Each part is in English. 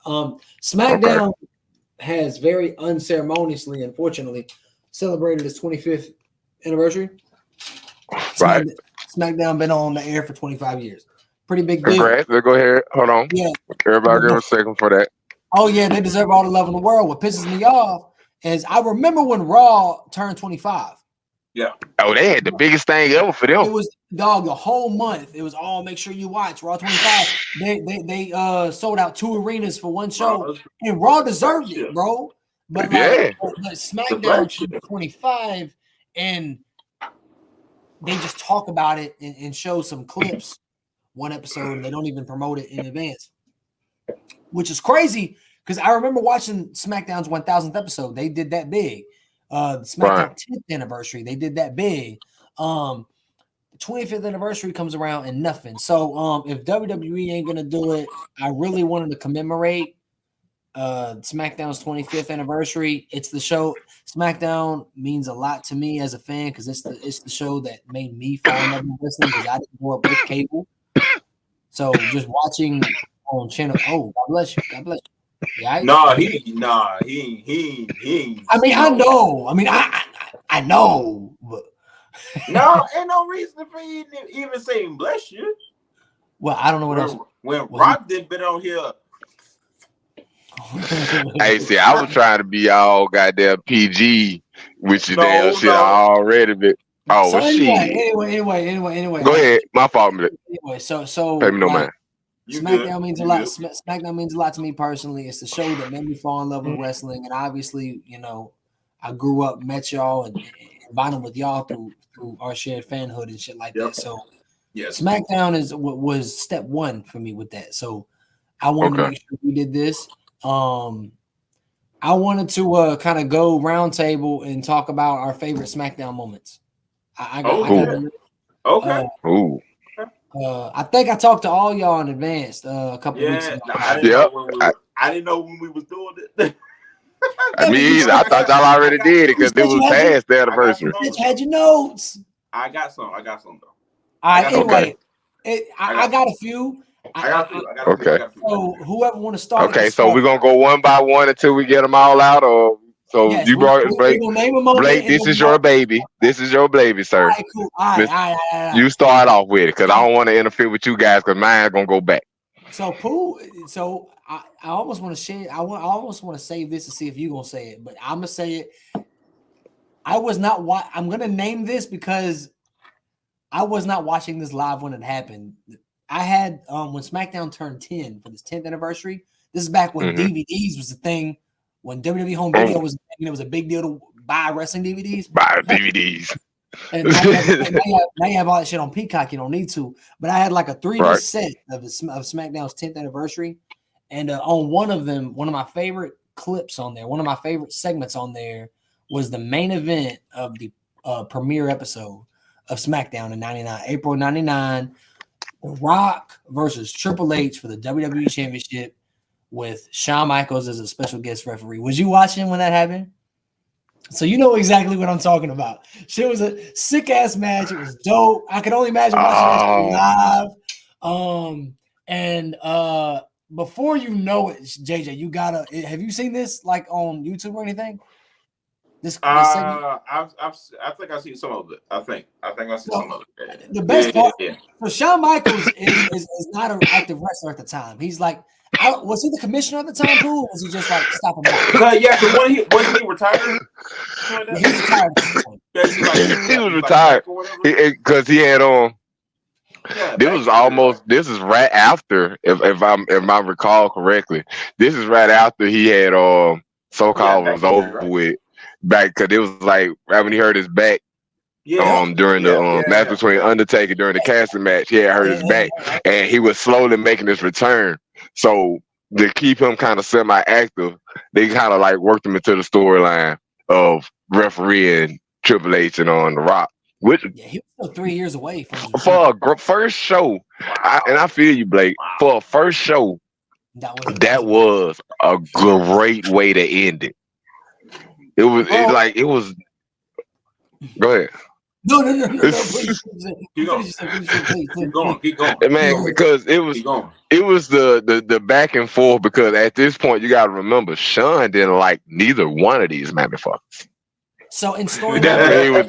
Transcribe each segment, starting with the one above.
SmackDown has very unceremoniously, unfortunately, celebrated its 25th anniversary. Right. SmackDown been on the air for 25 years. Pretty big deal. Congrats. Let's go ahead. Hold on. Yeah. Everybody give a second for that. Oh, yeah, they deserve all the love in the world. What pisses me off is I remember when Raw turned 25. Yeah. Oh, they had the biggest thing ever for them. It was, dog, the whole month. It was all make sure you watch Raw 25. They sold out 2 arenas for one show, and Raw deserved it, bro. But like, but SmackDown 25, and they just talk about it and show some clips one episode, and they don't even promote it in advance, which is crazy because I remember watching SmackDown's 1000th episode. They did that big. SmackDown 10th anniversary, they did that big. 25th anniversary comes around and nothing. So if WWE ain't gonna do it, I really wanted to commemorate SmackDown's 25th anniversary. It's the show. SmackDown means a lot to me as a fan because it's the show that made me fall in love with wrestling because I didn't grow up with cable. So just watching on channel. Oh, God bless you. God bless you. Yeah, he. I mean, I know. I mean, I know, but no, ain't no reason for you to even saying bless you. Well, I don't know what else. When Rock did been on here. Hey, see, I was trying to be all goddamn PG with your damn shit already, but so anyway. Go ahead, my fault, man. Anyway, so pay me no mind. SmackDown means a lot. SmackDown means a lot to me personally. It's the show that made me fall in love with wrestling, and obviously, you know, I grew up, met y'all, and bonded with y'all through our shared fanhood and shit like that. So, SmackDown was step one for me with that. So, I wanted to make sure we did this. I wanted to kind of go round table and talk about our favorite SmackDown moments. I think I talked to all y'all in advance a couple weeks ago. I didn't know when we was doing it. Me either. I thought y'all already did it because it was past the anniversary. Had your notes. I got some though. All right. Anyway, I got a few. I got a few. So whoever want to start. Okay, so we're gonna go one by one until we get them all out, or you brought Blake. Blake, this is your baby. This is your baby, sir. All right, cool. All right. You start off with it because I don't want to interfere with you guys because mine's gonna go back. So Pooh. So I almost want to share. I almost want to save this to see if you gonna say it, but I'm gonna say it. I was not. I'm gonna name this because I was not watching this live when it happened. I had when SmackDown turned 10 for this 10th anniversary. This is back when DVDs was the thing. When WWE Home Video was, it was a big deal to buy wrestling DVDs. Buy DVDs. And now you have all that shit on Peacock. You don't need to. But I had like a 3D set of SmackDown's 10th anniversary, and on one of them, one of my favorite clips on there, one of my favorite segments on there was the main event of the premiere episode of SmackDown in '99, April '99. Rock versus Triple H for the WWE Championship with Shawn Michaels as a special guest referee. Was you watching when that happened? So you know exactly what I'm talking about. Shit was a sick ass match. It was dope. I could only imagine watching that live. And before you know it, JJ, you gotta. Have you seen this like on YouTube or anything? This I think I've seen some of it. I think I've seen some of it. The best part. So Shawn Michaels is not an active wrestler at the time. He's like, was he the commissioner at the time, too? Or was he just like stopping by? Wasn't he retired? He was retired. He was retired because he had on. This is right after, if I recall correctly. This is right after he had so-called was over with. Back because it was like right when he hurt his back during the match between Undertaker during the casting match, he had hurt his back and he was slowly making his return. So to keep him kind of semi-active, they kind of like worked him into the storyline of refereeing Triple H and on The Rock. Which he was still 3 years away from for a first show. And I feel you, Blake. For a first show, that was a great way to end it. It was. Go ahead. No, please. Keep going. Man, because it was the back and forth. Because at this point, you got to remember, Sean didn't like neither one of these motherfuckers. So in storyline, That's what he was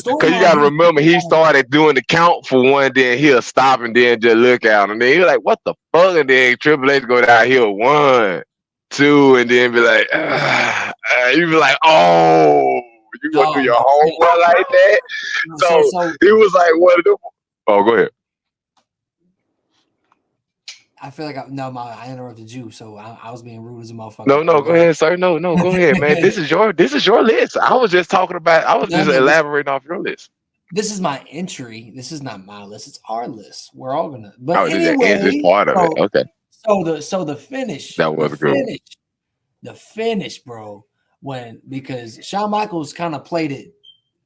because you got to remember, he started doing the count for one, then he'll stop and then just look out, and then he's like, "What the fuck?" And then Triple H go down here 1, 2, and then be like, you be like, "Oh, you gonna do your homework like that?" So it was like, "What? Oh, go ahead." I feel like I interrupted you, so I was being rude as a motherfucker. No, go ahead, sir. No, go ahead, man. This is your list. I was just talking about. I was just elaborating off your list. This is my entry. This is not my list. It's our list. We're all gonna. But anyway, this part of it. Okay. So the finish. That was good. The finish, bro. Because Shawn Michaels kind of played it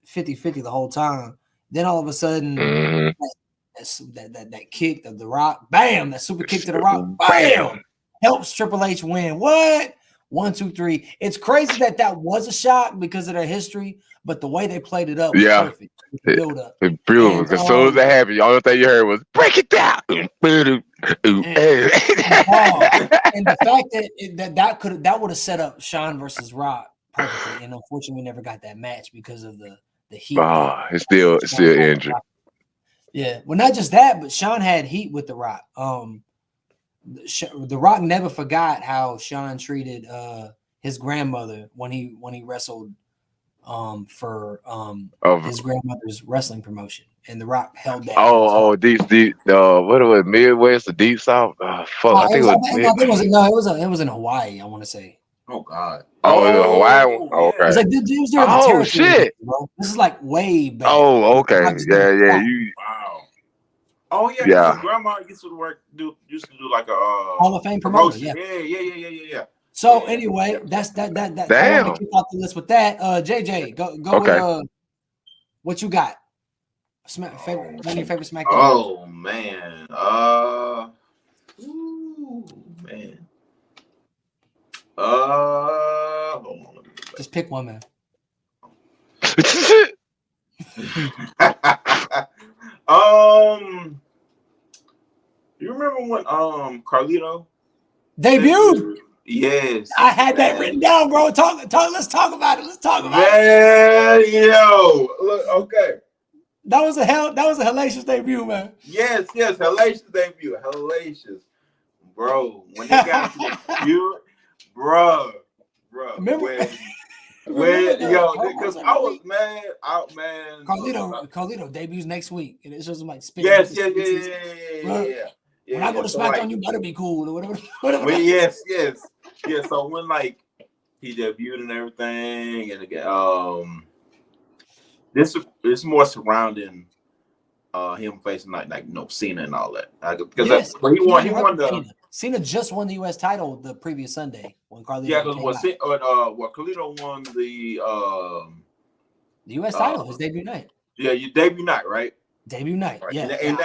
50-50 the whole time. Then all of a sudden, that kick of the Rock, bam! That super kick to the Rock, bam! Helps Triple H win. What? 1, 2, 3. It's crazy that was a shock because of their history, but the way they played it up was perfect. Build up. It's beautiful. Because as soon as that happened, the only thing you heard was break it down. And the fact that would have set up Shawn versus Rock perfectly, and unfortunately, we never got that match because of the heat. It's still injured. Yeah, well, not just that, but Shawn had heat with the Rock. The Rock never forgot how Shawn treated his grandmother when he wrestled for his grandmother's wrestling promotion, and the Rock held that. Deep. What was it? Midwest, the Deep South? Fuck, I think it was in Hawaii. I want to say. Oh God. Hawaii. Okay. It's like during the shit. Bro. This is like way back. Oh, okay. Yeah. Wow. Oh yeah. His grandma used to do like a Hall of Fame promotion. Yeah. So anyway, that's that. I want to kick off the list with that. JJ, go with what you got? One of your favorite SmackDown. Oh man. Man. Hold on. Just pick one, man. You remember when Carlito debuted? Yes, I had that written down, bro. Talk. Let's talk about it. Man, yo, look, okay. That was a hellacious debut, man. Yes, hellacious debut, hellacious, bro. When they got to the debut, bro. Remember? Because I was mad. Carlito debuts next week, and it's just like spinning. Yes. When I go to SmackDown, you better be cool or whatever. Yes. So when like he debuted and everything, and again, this is more surrounding him facing like Cena and all that. Because he won the. Cena just won the U.S. title the previous Sunday when Carlito. Yeah, because Carlito won the U.S. title his debut night. Yeah, your debut night, right? Debut night, right. Yeah. And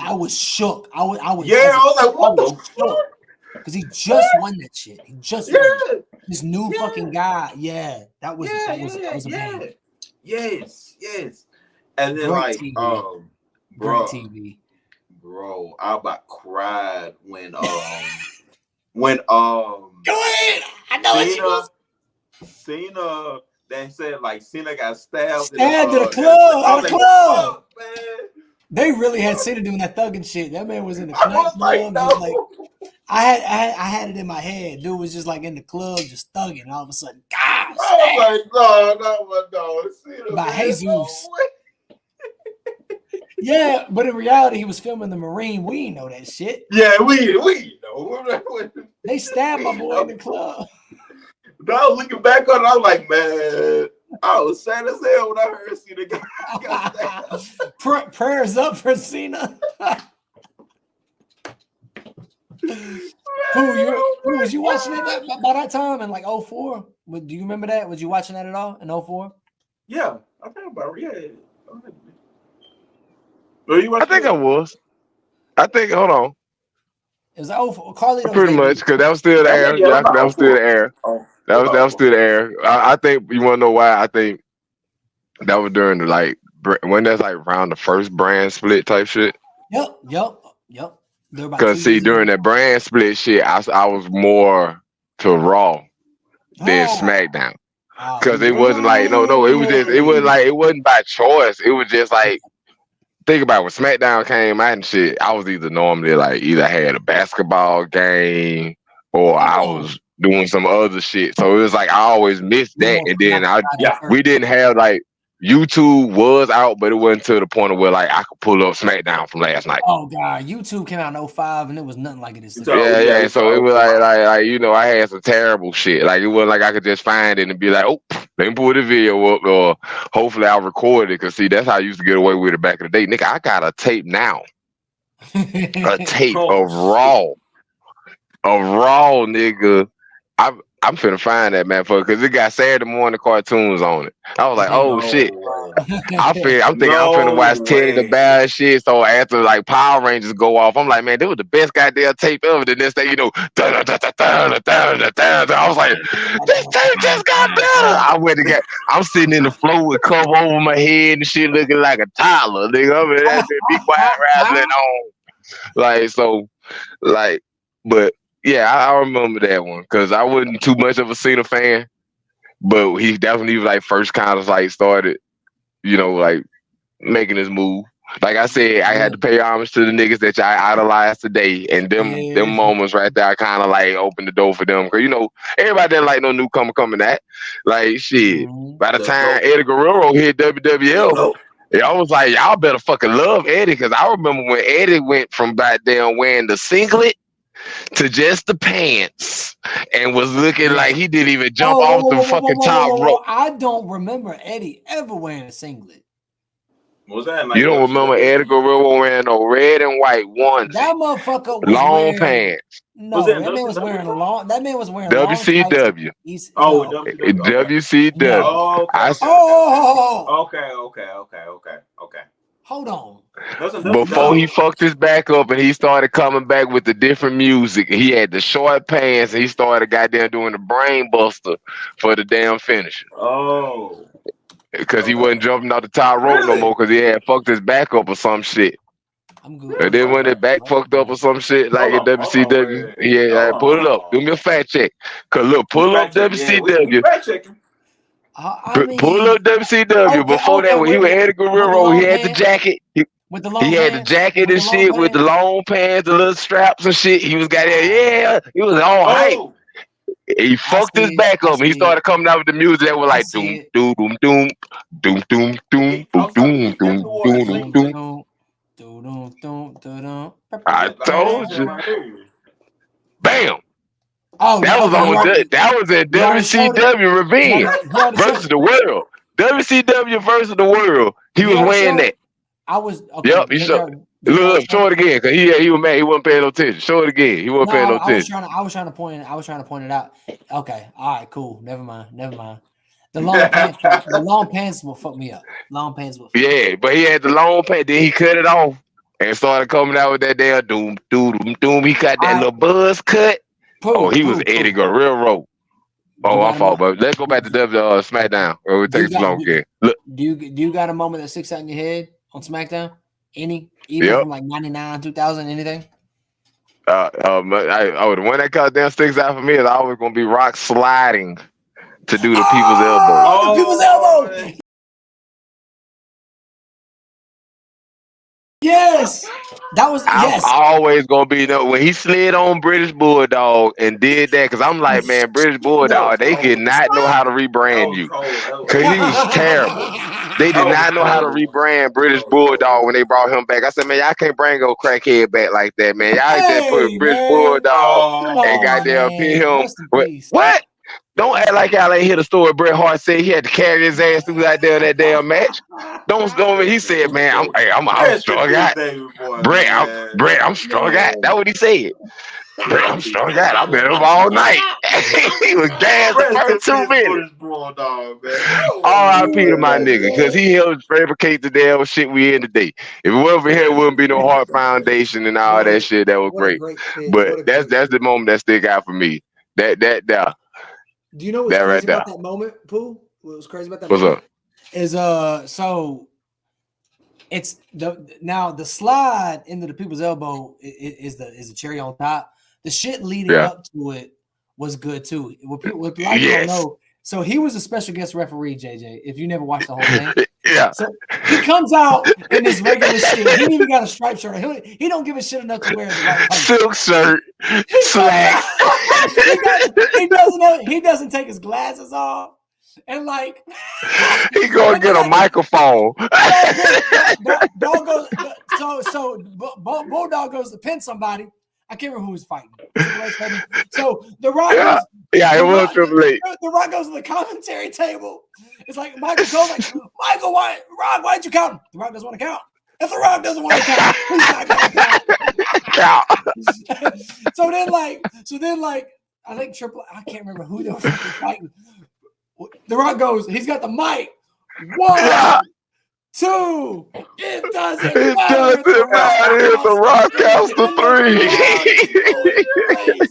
I was shook. I was. Yeah, I was like, what the fuck? Because he just won that shit. He just won this new fucking guy. Yeah, that was amazing. Yes. And then great TV. Bro, great TV. Bro, I about cried when go ahead. I know Cena they said like Cena got stabbed in the club. Out of the club, man. They really had Cena doing that thugging shit. That man was in the club. I had it in my head. Dude was just like in the club, just thugging. All of a sudden, God, no. Cena, by Jesus. Yeah, but in reality, he was filming the Marine. We know that shit. Yeah, we know. They stabbed my boy in the club. Now looking back on it, I was like, man, I was sad as hell when I heard Cena got stabbed. Prayers up for Cena. Who was you watching it by that time in like 04? Do you remember that? Was you watching that at all in 04? Yeah, I think about it. Yeah. I think I was. Hold on. It was like Carlito. Pretty much, because that was still the air. That was still the air. That was still the air. I think you want to know why? I think that was during the when that's like around the first brand split type shit. Yep. They're about 2 Cause see, years during ago. that brand split shit, I was more to Raw than Oh, SmackDown. Cause it wasn't like no, Really? it wasn't by choice. It was just like think about it, when SmackDown came out and shit, I was either normally like either had a basketball game or I oh, was doing some other shit. So it was like I always missed you that. almost And forgot then to try that Yeah. first. we didn't have like YouTube was out, but it wasn't to the point of where like I could pull up SmackDown from last night. Oh god, YouTube came out in 05 and it was nothing like it is today. So Yeah. it's So it all was like you know, I had some terrible shit. Like it wasn't like I could just find it and be like, oh, let me pull the video up, or hopefully I'll record it. Cause see, that's how I used to get away with it back in the day. Nigga, I got a tape now. A tape oh, of raw, nigga. I'm finna find that motherfucker because it got Saturday morning cartoons on it. I was like, oh no shit. way. I'm thinking I'm finna No watch Ted the way. Bear shit. So after like Power Rangers go off, I'm like, man, this was the best goddamn tape ever. The next thing you know, I was like, this tape just got better. I'm sitting in the floor with cover over my head and shit, looking like a toddler, nigga. I'm in that bitch, be quiet wrestling on. Like so, like, but yeah, I remember that one because I wasn't too much of a Cena fan, but he definitely like first kind of like started, you know, like making his move. Like I said, I had to pay homage to the niggas that I idolize today, and them Yeah. moments right there, I kind of like opened the door for them because you know everybody didn't like no newcomer coming at. Like shit, by the The time GOAT. Eddie Guerrero hit The WWF. GOAT. Yeah, I was like, y'all better fucking love Eddie because I remember when Eddie went from back down wearing the singlet to just the pants and was looking Yeah. like he didn't even jump Oh, off the fucking top rope. I don't remember Eddie ever wearing a singlet. Was that in You like don't remember WCW? Eddie Guerrero wearing no red and white onesie, That motherfucker was long wearing pants, Was that no. in That man was WCW? wearing a long. That man was wearing long tights. WCW, He's Oh, no, WCW. Okay. WCW. no. Oh, okay, I okay, Oh, okay. hold on. That's in before he WCW. No, fucked his back up and he started coming back with the different music. He had the short pants and he started goddamn doing the brain buster for the damn finish. Oh, Because he okay. wasn't jumping out the top rope no more Really? because he had fucked his back up or some shit. I'm good. And then when Okay. his back fucked up or some shit like at Hold on, WCW, wait. yeah, pull it up. Do me a fact check. Cause look, We pull up fact check. Yeah, we WCW. fact checking. I Pull mean, up WCW. okay, Before that, when he was Eddie with the Guerrero, he long had the pants, jacket. with the He long had the pants, jacket with and the long shit with the pants. long pants, the little straps and shit. He was got there, yeah. He was all hype. Oh, He I fucked his see it. back I up and he see it. started coming out with the music that was I like see doom, it. doom, doom, doom, doom, doom, doom, I'm doom, sorry. He doom, definitely doom, wore a doom, singlet. doom. Dun. I That's the only told picture you. right here. Bam. Oh That yeah, was okay. on. That was at You already showed it. WCW Revenge He already showed versus it. the World. WCW versus the World. He He was already wearing showed that. it. I was okay. Yep. He showed. Did he already Show show it it? again, cause he was mad. He wasn't paying no attention. Show it again. He wasn't No, paying no I was attention. trying to. I was trying to point it out. Okay. All right. Cool. Never mind. The long pants. The long pants will fuck me up. Long pants will. Fuck me up. Yeah, but he had the long pants. Then he cut it off and started coming out with that damn doom, doom, doom, doom. He got that All right. little buzz cut. Oh, he was Eddie Pooh. Guerrero. Do you Oh, I got a fault, moment? but let's go back to SmackDown. Or we'll Do take you it too got? long again. Look, Do you got a moment that sticks out in your head on SmackDown? Any, even yep. from like 99, 2000, anything? The one that goddamn sticks out for me is always gonna be Rock sliding to do the people's elbow. Oh, the people's elbow. Yes, that was I'm yes. always gonna be when he slid on British Bulldog and did that because I'm like, man, British That was Bulldog, they did cold. not know how to That rebrand was you cold. because he was terrible. They did That was not know how to cold. rebrand British That was Bulldog cold. when they brought him back. I said, man, y'all can't bring a crackhead back like that, man. Y'all just put Hey British man, Bulldog come and on, Oh, goddamn pin man. him. Rest in peace. What? Don't act like y'all ain't hear the story. Bret Hart said he had to carry his ass through that damn match. Don't go. He said, "Man, I'm rest in strung peace, out. David Boy, man. Brett, I'm strung out." That's what he said. Brett, Rest I'm in peace, strung out. David I've Boy, been up man. all night. He was gassed the Rest in first 2 peace, minutes. British Bulldog, man. That R.I.P. to my was nigga, because he helped fabricate the damn shit we in today. If it wasn't for him, it rest in wouldn't be no peace, Heart man. Foundation and all What that a shit. That was what a great. great pick. But What a that's great the pick. moment that stick out for me. That Do you know what's right crazy there. about that moment, Pooh? What was crazy about that What's moment up? is so it's the slide into the people's elbow is the cherry on top. The shit leading up to it was good too. What people don't know. So he was a special guest referee, JJ. If you never watched the whole thing, So he comes out in his regular shit. He didn't even got a striped shirt. He don't give a shit enough to wear the right silk shirt, slack. He doesn't take his glasses off. And like he gonna get a microphone. Bulldog goes to pin somebody. I can't remember who was fighting. So the Rock goes. It was Triple H. The Rock goes to the commentary table. It's like Michael goes like, Michael, why'd you count him? The Rock doesn't want to count. If the Rock doesn't want to count, he's not gonna count. So then I think I can't remember who they were fighting. The Rock goes, he's got the mic. 1, 2, it doesn't matter. The Rock counts to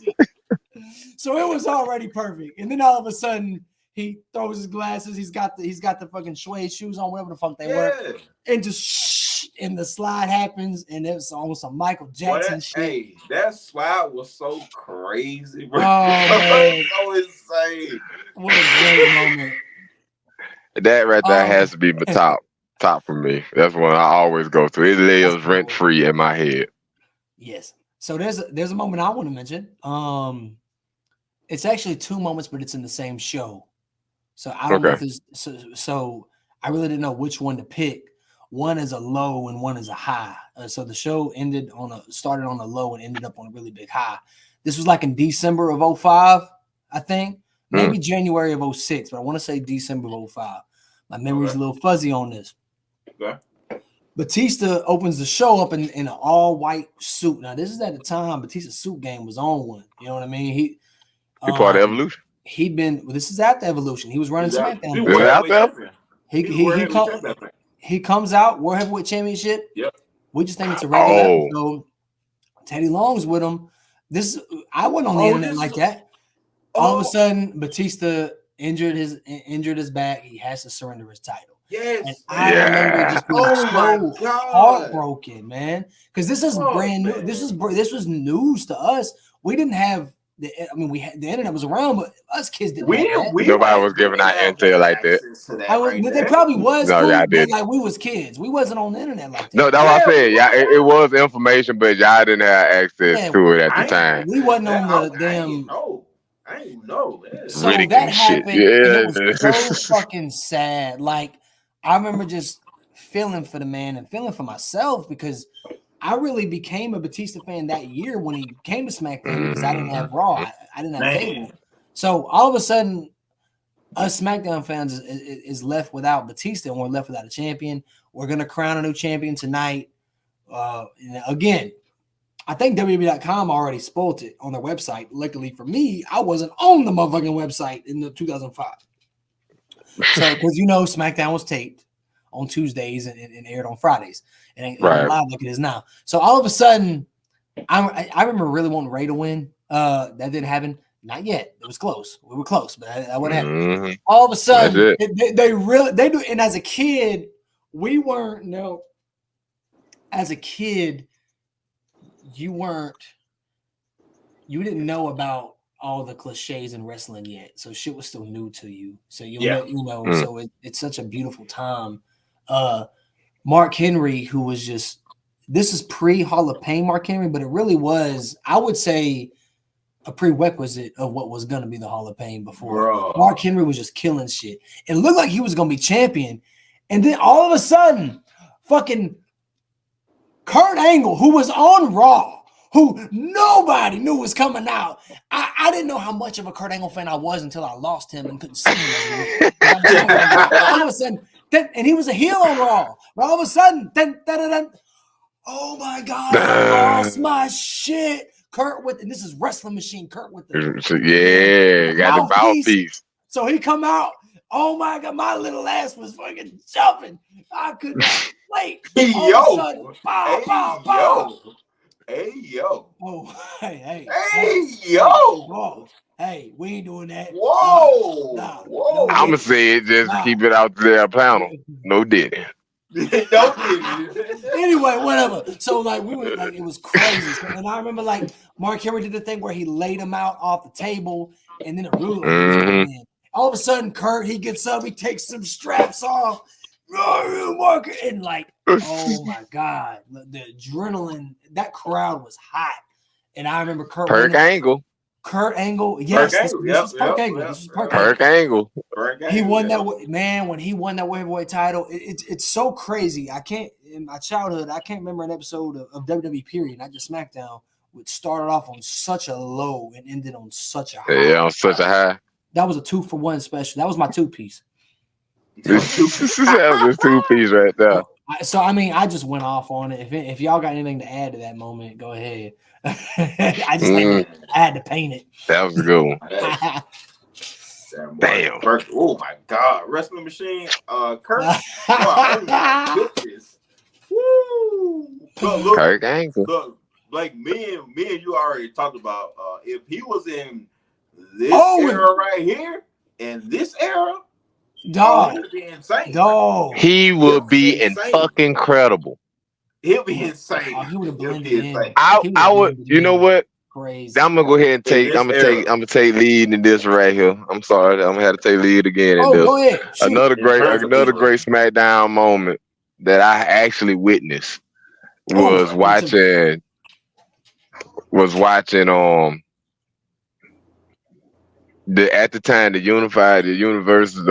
3. So it was already perfect. And then all of a sudden he throws his glasses. He's got the fucking suede shoes on, whatever the fuck they were. And just and the slide happens, and it was almost a Michael Jackson shit. Hey, that slide was so crazy, bro. Oh, man. So insane. What a great moment. That right there has to be the top for me. That's one I always go to. It lives rent free in my head. Yes. So there's a moment I want to mention. It's actually 2 moments, but it's in the same show. So I don't know if it's so I really didn't know which one to pick. One is a low and one is a high. So the show started on a low and ended up on a really big high. This was like in December of 2005, I think. Maybe January of 2006, but I want to say December of 2005. My memory's a little fuzzy on this. Okay. Batista opens the show up in an all-white suit. Now, this is at the time Batista's suit game was on one. You know what I mean? He part of Evolution. This is after Evolution. He was running SmackDown. He comes out, World Heavyweight Championship. Yep. We just think it's a regular episode. Teddy Long's with him. I wasn't on the internet like that. All of a sudden, Batista injured his back. He has to surrender his title. Yes. And I remember just being so heartbroken, man. Because this is brand new. This was news to us. We didn't have the internet was around, but us kids didn't have that. Nobody was giving out intel like that. There probably was. No, y'all did. Like we was kids. We wasn't on the internet like that. No, that's what I said. Yeah, it was information, but y'all didn't have access to it at the time. We wasn't on the damn. I didn't know. So that happened. And it was so fucking sad. Like I remember just feeling for the man and feeling for myself because I really became a Batista fan that year when he came to SmackDown because I didn't have Raw. I didn't have cable. So all of a sudden, us SmackDown fans is left without Batista and we're left without a champion. We're going to crown a new champion tonight. Again, I think WWE.com already spoiled it on their website. Luckily for me, I wasn't on the motherfucking website in the 2005. So, because SmackDown was taped on Tuesdays and aired on Fridays. It ain't live like it is now. So all of a sudden, I remember really wanting Ray to win. That didn't happen. Not yet. It was close. We were close, but that wouldn't happen. All of a sudden, they do. And as a kid, we weren't. No. As a kid, you didn't know about all the cliches in wrestling yet. So shit was still new to you. So so it's such a beautiful time. Mark Henry, who was this is pre-Hall of Fame Mark Henry, but it really was, I would say, a prerequisite of what was going to be the Hall of Fame before. Bro. Mark Henry was just killing shit. It looked like he was going to be champion. And then all of a sudden, fucking Kurt Angle, who was on Raw, who nobody knew was coming out. I didn't know how much of a Kurt Angle fan I was until I lost him and couldn't see him. All of a sudden, and he was a heel on Raw. But all of a sudden, oh my God, I lost my shit. Kurt and this is Wrestling Machine. Kurt with got the mouthpiece. So he come out. Oh my God, my little ass was fucking jumping. I could not wait. Hey, yo. Oh, hey, yo. Whoa. Hey, we ain't doing that. Whoa. I'm going to say it just to keep it out there, panel. No diddy. Anyway, whatever. So like we were like it was crazy. And I remember like Mark Henry did the thing where he laid him out off the table, and then it really he was going in. All of a sudden, Kurt he gets up, he takes some straps off, Mark, and like oh my god, the adrenaline. That crowd was hot, and I remember Kurt Angle. Kurt Angle, yes, this was Park Angle. This was Park Angle. He won that man when he won that heavyweight title. It's so crazy. I can't in my childhood. I can't remember an episode of WWE period, not just SmackDown, which started off on such a low and ended on such a high. Yeah, on such a high. That was a 2-for-1 special. That was my 2-piece. That was a 2-piece right there. So I mean, I just went off on it. If y'all got anything to add to that moment, go ahead. I had to paint it. That was a good one. Damn. Oh my God. Wrestling Machine. Kurt. Oh my goodness. Woo. Look, Kurt Angle. Look, like me and you already talked about if he was in this era right here, in this era, dog, he would be insane. Dog. He would be fucking incredible. He'll be insane. He would have blended in. I would. You know what? Crazy. I'm gonna go ahead and take. I'm gonna take lead in this right here. I'm sorry. I'm gonna have to take lead again in this. Go ahead. Another great SmackDown moment that I actually witnessed was watching. At the time the Universal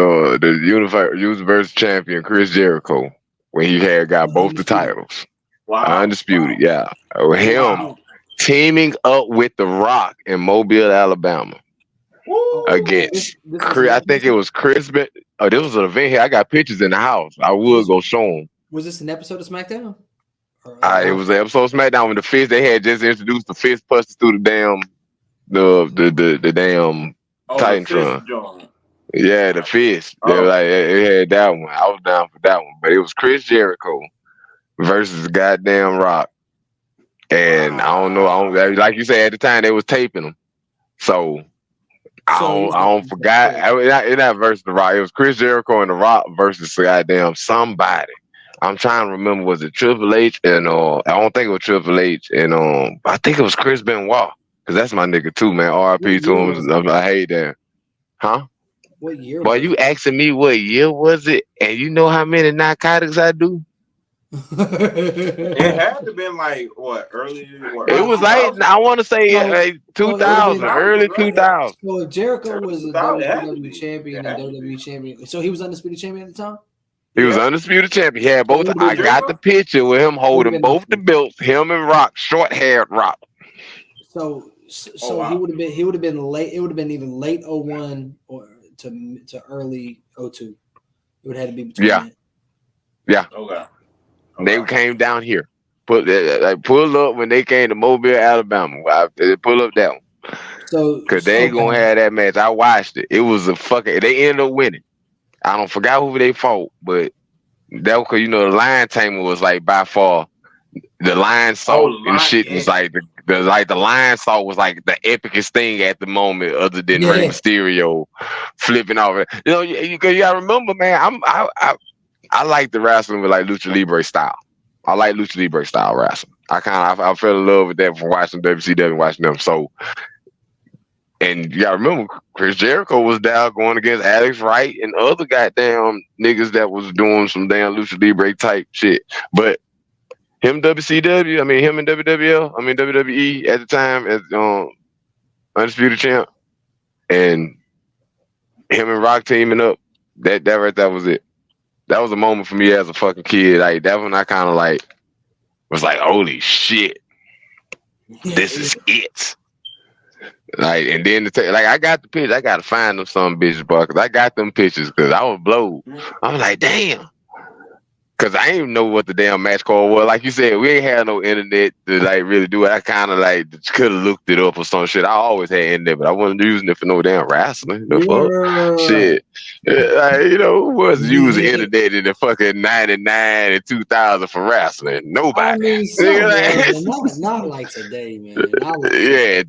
champion Chris Jericho when he got both the titles. Wow. Undisputed, yeah. Him teaming up with The Rock in Mobile, Alabama. Against I think it was Chris. Oh, this was an event here. I got pictures in the house. I would go show them. Was this an episode of SmackDown? It was an episode of SmackDown when the fist. They had just introduced the fist punches through the damn Titantron. Yeah, the fist. They were like it had that one. I was down for that one, but it was Chris Jericho versus goddamn Rock. And I don't know. Like you said at the time, they was taping them. So I don't forgot. It not versus the Rock. It was Chris Jericho and the Rock versus goddamn somebody. I'm trying to remember. Was it Triple H and I don't think it was Triple H and I think it was Chris Benoit because that's my nigga too, man. R.I.P. to him. I hate that. Huh? What year? Boy, you asking me what year was it? And you know how many narcotics I do? It had to been like early. It was like I want to say 2000, early 2000. So if Jericho was a WWE champion and WWE champion, so he was undisputed champion at the time. He was undisputed champion. He had both. I got the picture with him holding both the belts. Him and Rock, short-haired Rock. So he would have been late. It would have been either late 01 or to early 02. It would have had to be between. Yeah. Okay. They came down here. Pull up when they came to Mobile, Alabama. They pull up that one. So because they ain't gonna have that match. I watched it. It was they ended up winning. I don't forgot who they fought, but that was because the Lion Tamer was like by far the Lion Salt and shit was like the Lion Salt was like the epicest thing at the moment, other than Rey Mysterio flipping off. You gotta remember, man. I like the wrestling with like Lucha Libre style. I like Lucha Libre style wrestling. I fell in love with that from watching WCW, watching them. So, and you gotta remember, Chris Jericho was down going against Alex Wright and other goddamn niggas that was doing some damn Lucha Libre type shit. But him and WWE at the time as Undisputed Champ, and him and Rock teaming up, that right there was it. That was a moment for me as a fucking kid. Like that one, I kind of like was like, "Holy shit, this is it!" Like, and then I got the pictures. I gotta find them some bitches, bro. Cause I got them pictures. Cause I was blowed. I was like, "Damn," cause I didn't even know what the damn match card was. Like you said, we ain't had no internet to like really do it. I kind of like could have looked it up or some shit. I always had internet, but I wasn't using it for no damn wrestling. The fuck shit. Like, who was using internet in the fucking 99 and 2000 for wrestling? Nobody. I mean, not like today, man. Yeah.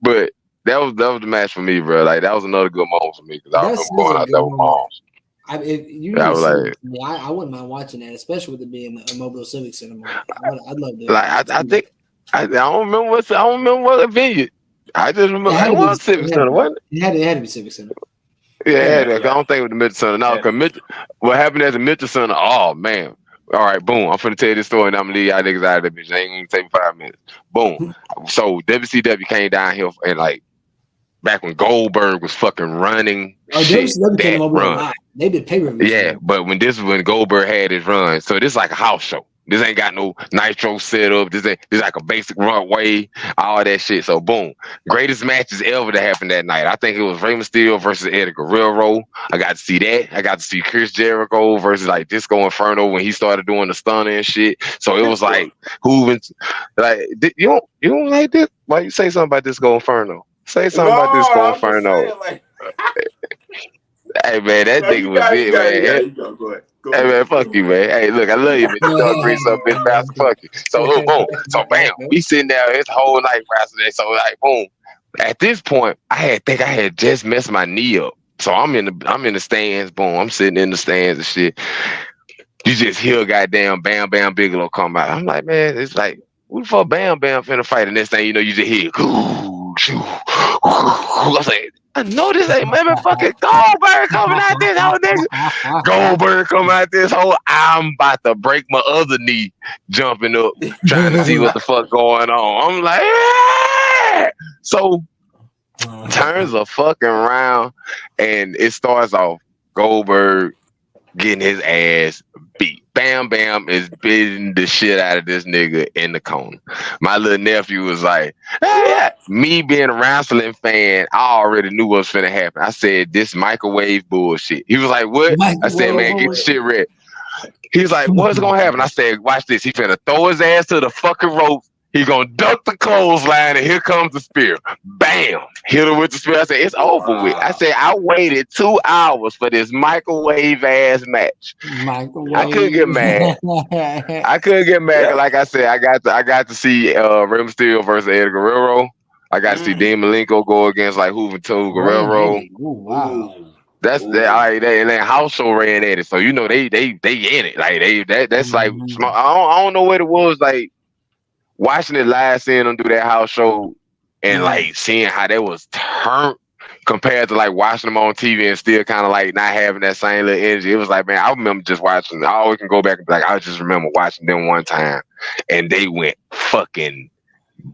But that was the match for me, bro. Like that was another good moment for me because I remember going out there with moms. If you I need was to like, see me, I wouldn't mind watching that, especially with it being a Mobile Civic Center moment. I'd love to. I think I don't remember what venue. I just remember It had it to be. was Civic Center, wasn't it? It had to be Civic Center. Yeah, Yeah. I don't think it was the Mitchell Center. No, because what happened at the Mitchell Center? Oh man! All right, boom. I'm finna tell you this story, and I'm gonna leave y'all niggas out of that bitch. I ain't gonna take 5 minutes. Boom. So WCW came down here and like back when Goldberg was fucking running shit WCW came to that Mobile a run. lot. They did pay-per-views. Yeah, but when Goldberg had his run, so this is like a house show. This ain't got no nitro setup. This like a basic runway, all that shit. So boom, greatest matches ever to happen that night. I think it was Rey Mysterio versus Eddie Guerrero. I got to see that. I got to see Chris Jericho versus like Disco Inferno when he started doing the stunner and shit. So it was like you don't like this? Why you say something about Disco Inferno? Say something about Disco Inferno. Hey man, that nigga was it, man. Go Hey ahead. man, fuck you, man. Hey, look, I love you, man. You know, agree, so bitch, bastard, fuck you. So look, boom. So bam, we sitting there his whole night wrestling. So like, boom. At this point, I had just messed my knee up. So I'm in the stands. Boom, I'm sitting in the stands and shit. You just hear goddamn Bam Bam Bigelow come out. I'm like, man, it's like, who the fuck Bam Bam finna fight? And next thing you know, you just hear, I was like, I know this ain't fucking Goldberg coming out this whole nigga. Goldberg come out this whole. I'm about to break my other knee, jumping up, trying to see what the fuck going on. I'm like, yeah! So turns a fucking round, and it starts off Goldberg getting his ass beat. Bam Bam is beating the shit out of this nigga in the corner. My little nephew was like, hey, yeah. Me being a wrestling fan, I already knew what was finna happen. I said, this microwave bullshit. He was like, what? I said, man, get the shit ready. He was like, what's gonna happen? I said, watch this. He finna throw his ass to the fucking rope. He gonna duck the clothesline, and here comes the spear. Bam! Hit him with the spear. I said, it's over with. I said, I waited 2 hours for this microwave ass match. I couldn't get mad. I couldn't get mad. Like I said, I got to see Rey Mysterio versus Eddie Guerrero. I got to see Dean Malenko go against like Juventud Guerrero. Oh, wow. That's that. They house show ran at it, so you know they in it. Like that's like I don't know what it was like. Watching it live, seeing them do that house show, and like seeing how they was turned compared to like watching them on TV and still kind of like not having that same little energy. It was like, man, I remember just watching. I always can go back and be like, I just remember watching them one time, and they went fucking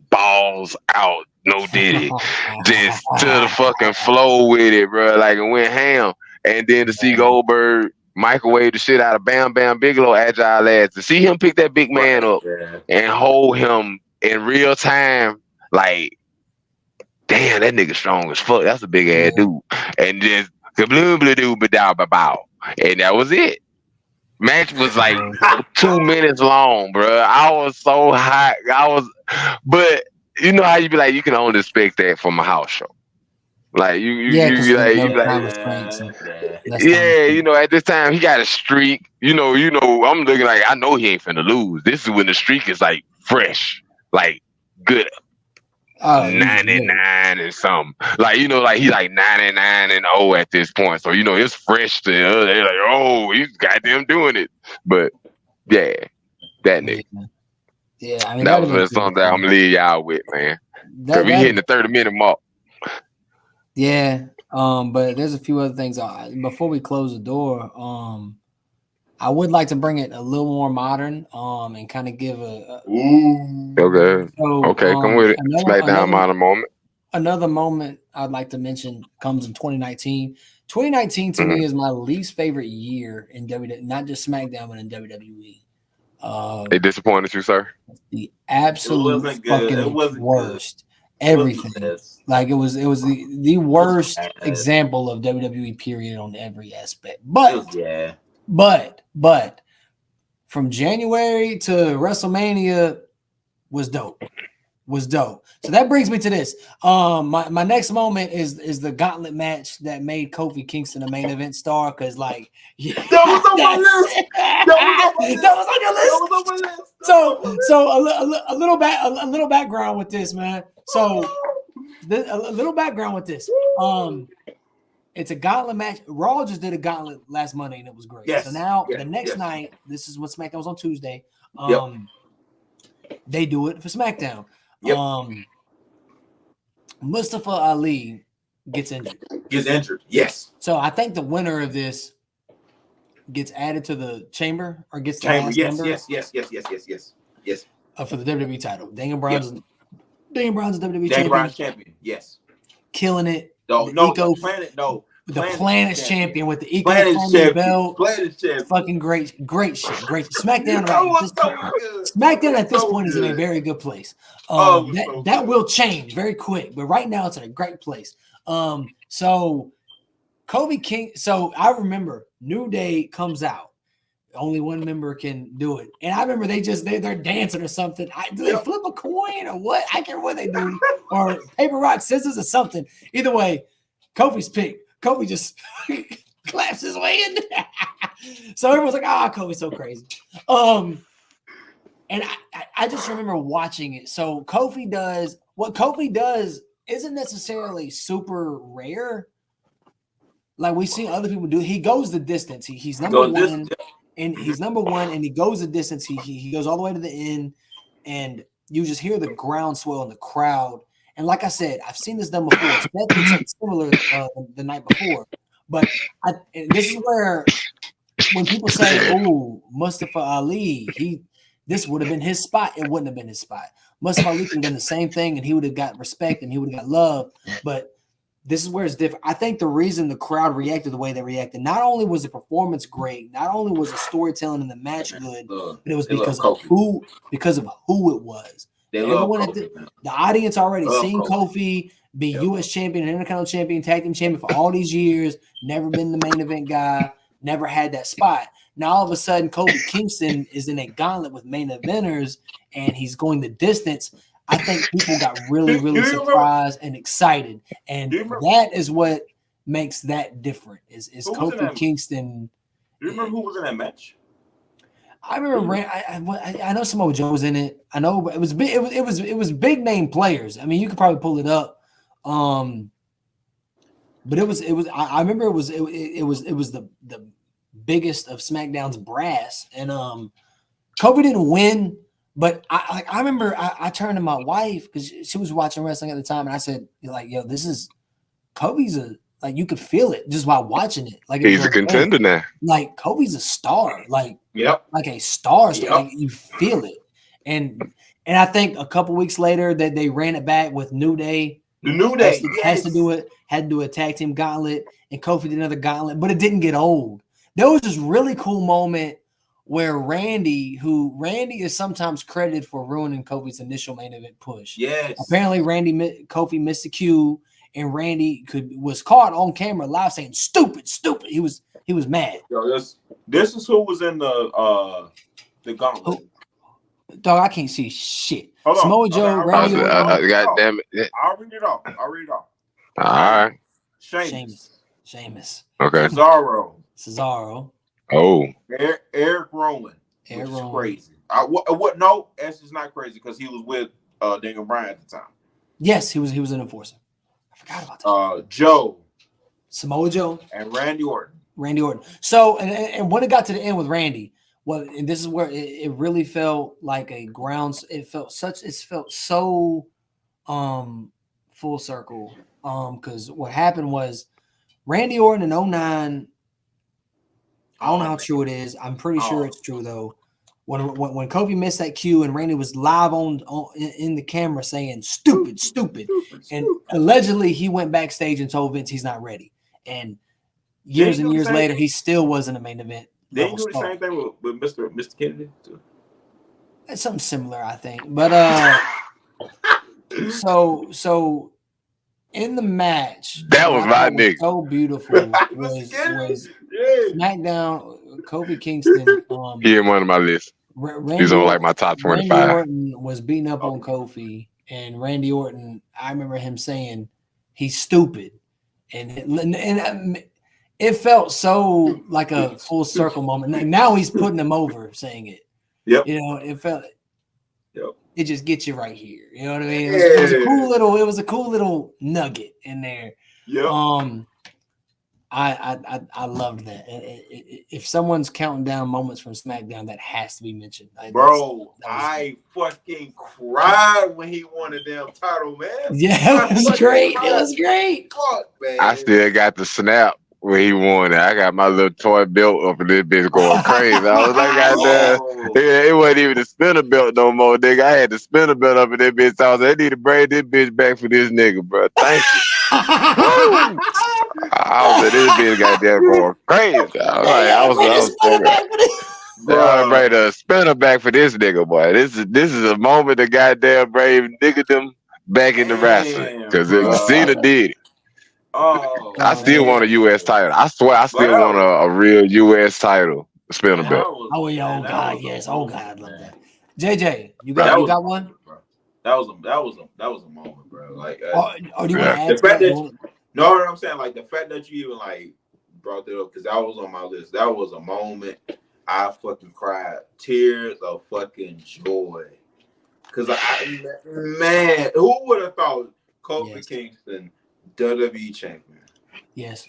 balls out, no diddy, just to the fucking flow with it, bro. Like it went ham, and then to see Goldberg microwave the shit out of Bam Bam Bigelow, agile ass, to see him pick that big man up and hold him in real time, like, damn, that nigga strong as fuck. That's a big ass dude. And just blue blue doo bow, and that was it. Match was like 2 minutes long, bro. I was so hot. But you know how you be like, you can only expect that from a house show. Like you know, at this time he got a streak. You know, I'm looking like I know he ain't finna lose. This is when the streak is like fresh, like good. 99 and something. Like, you know, like he's like 99-0 at this point. So, you know, it's fresh to they're like, oh, he's goddamn doing it. But yeah, that nigga. Yeah, I mean that was something that I'm gonna leave y'all with, man. Cause we hitting the 30-minute mark. Yeah, but there's a few other things before we close the door. I would like to bring it a little more modern, and kind of give okay. Come with it. Smackdown modern moment. Another moment I'd like to mention comes in 2019. 2019 to me is my least favorite year in WWE, not just SmackDown, but in WWE. It disappointed you, sir? The absolute fucking worst. Everything. Like it was the worst example of WWE period on every aspect. But from January to WrestleMania was dope. So that brings me to this. My next moment is the gauntlet match that made Kofi Kingston a main event star. Cause like that was on my list. That was on your list. So a little background with this, man. So a little background with this. It's a gauntlet match. Raw just did a gauntlet last Monday and it was great. Yes. So now Yes. the next Yes. night, this is when SmackDown was on Tuesday. Yep. They do it for SmackDown. Yep. Mustafa Ali gets injured. Yes. So I think the winner of this gets added to the chamber or gets the Chamber. last Yes. number. Yes. For the WWE title. Daniel Bryan's WWE Daniel Bryan's champion. Yes. Killing it. The Planet's champion with the eco-friendly belt. Planet's champion. Fucking great shit. SmackDown SmackDown at this point is in a very good place. That will change very quick, but right now it's in a great place. So Kofi King. So I remember New Day comes out. Only one member can do it, and I remember they're dancing or something. Do they flip a coin or what? I can't remember what they do, or paper rock scissors or something. Either way, Kofi's picked. Kofi just claps his way in. So everyone's like, Kofi's so crazy. And I just remember watching it. So what Kofi does isn't necessarily super rare. Like we see other people do. He goes the distance. He's number one. And he's number one, and he goes the distance. He goes all the way to the end, and you just hear the groundswell in the crowd. And like I said, I've seen this done before. It's something similar the night before. But this is where when people say, "Oh, Mustafa Ali, this would have been his spot," it wouldn't have been his spot. Mustafa Ali could have done the same thing, and he would have got respect and he would have got love. But this is where it's different. I think the reason the crowd reacted the way they reacted, not only was the performance great, not only was the storytelling in the match good, but it was because of who it was. The audience already seen Kofi be U.S. champion, Intercontinental champion, tag team champion for all these years, never been the main event guy, never had that spot. Now all of a sudden, Kofi Kingston is in a gauntlet with main eventers, and he's going the distance. I think people got really, really surprised and excited, and that is what makes that different. Is Kofi Kingston? Do you remember who was in that match? I remember. I know Samoa Joe was in it. I know, but it was big. It was big name players. I mean, you could probably pull it up. But it was. I remember it was the biggest of SmackDown's brass, and Kobe didn't win. But I remember I turned to my wife because she was watching wrestling at the time, and I said, like, yo, this is Kobe's like you could feel it just by watching it. Like he's a contender now. Like Kobe's a star. Like like a star. Like, you feel it. And I think a couple weeks later that they ran it back with New Day. The New Day had to do a tag team gauntlet, and Kofi did another gauntlet, but it didn't get old. There was this really cool moment where Randy is sometimes credited for ruining Kofi's initial main event push. Yes. Apparently, Kofi missed the cue, and Randy was caught on camera live saying "stupid." He was mad. Yo, this is who was in the gauntlet. Dog, I can't see shit. Samoa Joe, Randy. God damn it! I'll read it off. All right. Sheamus. Okay. Cesaro. Oh. Eric Rowan. Which is crazy. What? No, S is not crazy because he was with Daniel Bryan at the time. Yes, he was an enforcer. I forgot about that. Joe. Samoa Joe. And Randy Orton. So, and when it got to the end with Randy, and this is where it really felt like a grounds. It felt so full circle. Because what happened was Randy Orton in 2009. I don't know how true it is. I'm pretty sure it's true though. When Kofi missed that cue and Randy was live in the camera saying stupid, and allegedly he went backstage and told Vince he's not ready. And years and years later, he still wasn't a main event. They do the same thing with Mr. Kennedy too. It's something similar, I think. But so in the match, that was my nigga. So beautiful was SmackDown. Kofi Kingston. He in one of my lists. He's on like my top 25. Randy Orton was beating up on Kofi, and Randy Orton, I remember him saying he's stupid, and it felt so like a full circle moment. Now he's putting him over, saying it. Yep. You know, it felt. Yep. It just gets you right here. You know what I mean? It was a cool little nugget in there. Yep. I loved that. If someone's counting down moments from SmackDown, that has to be mentioned. Bro, I fucking cried when he won the damn title, man. Yeah, it was great. It was great. Fuck, man. I still got the snap when he won it. I got my little toy belt up and this bitch going crazy. I was like, it wasn't even the spinner belt no more, nigga. I had the spinner belt up in this bitch. I was like, they need to bring this bitch back for this nigga, bro. Thank you. I was like, this bitch goddamn going crazy. I was bring the spinner back for this nigga, boy. This is a moment the goddamn brave nigga them back in the wrestling. Because Cena did it. I still want a U.S. title. I swear, I still want a real U.S. title spinner belt. Oh God, yes. Oh God, I love that. JJ, you got one? That was a moment, bro. Like, do you want to add the fact that no, I'm saying, like, the fact that you even like brought that up, because that was on my list. That was a moment I fucking cried tears of fucking joy. Because man, who would have thought Kofi Kingston WWE champion? Yes.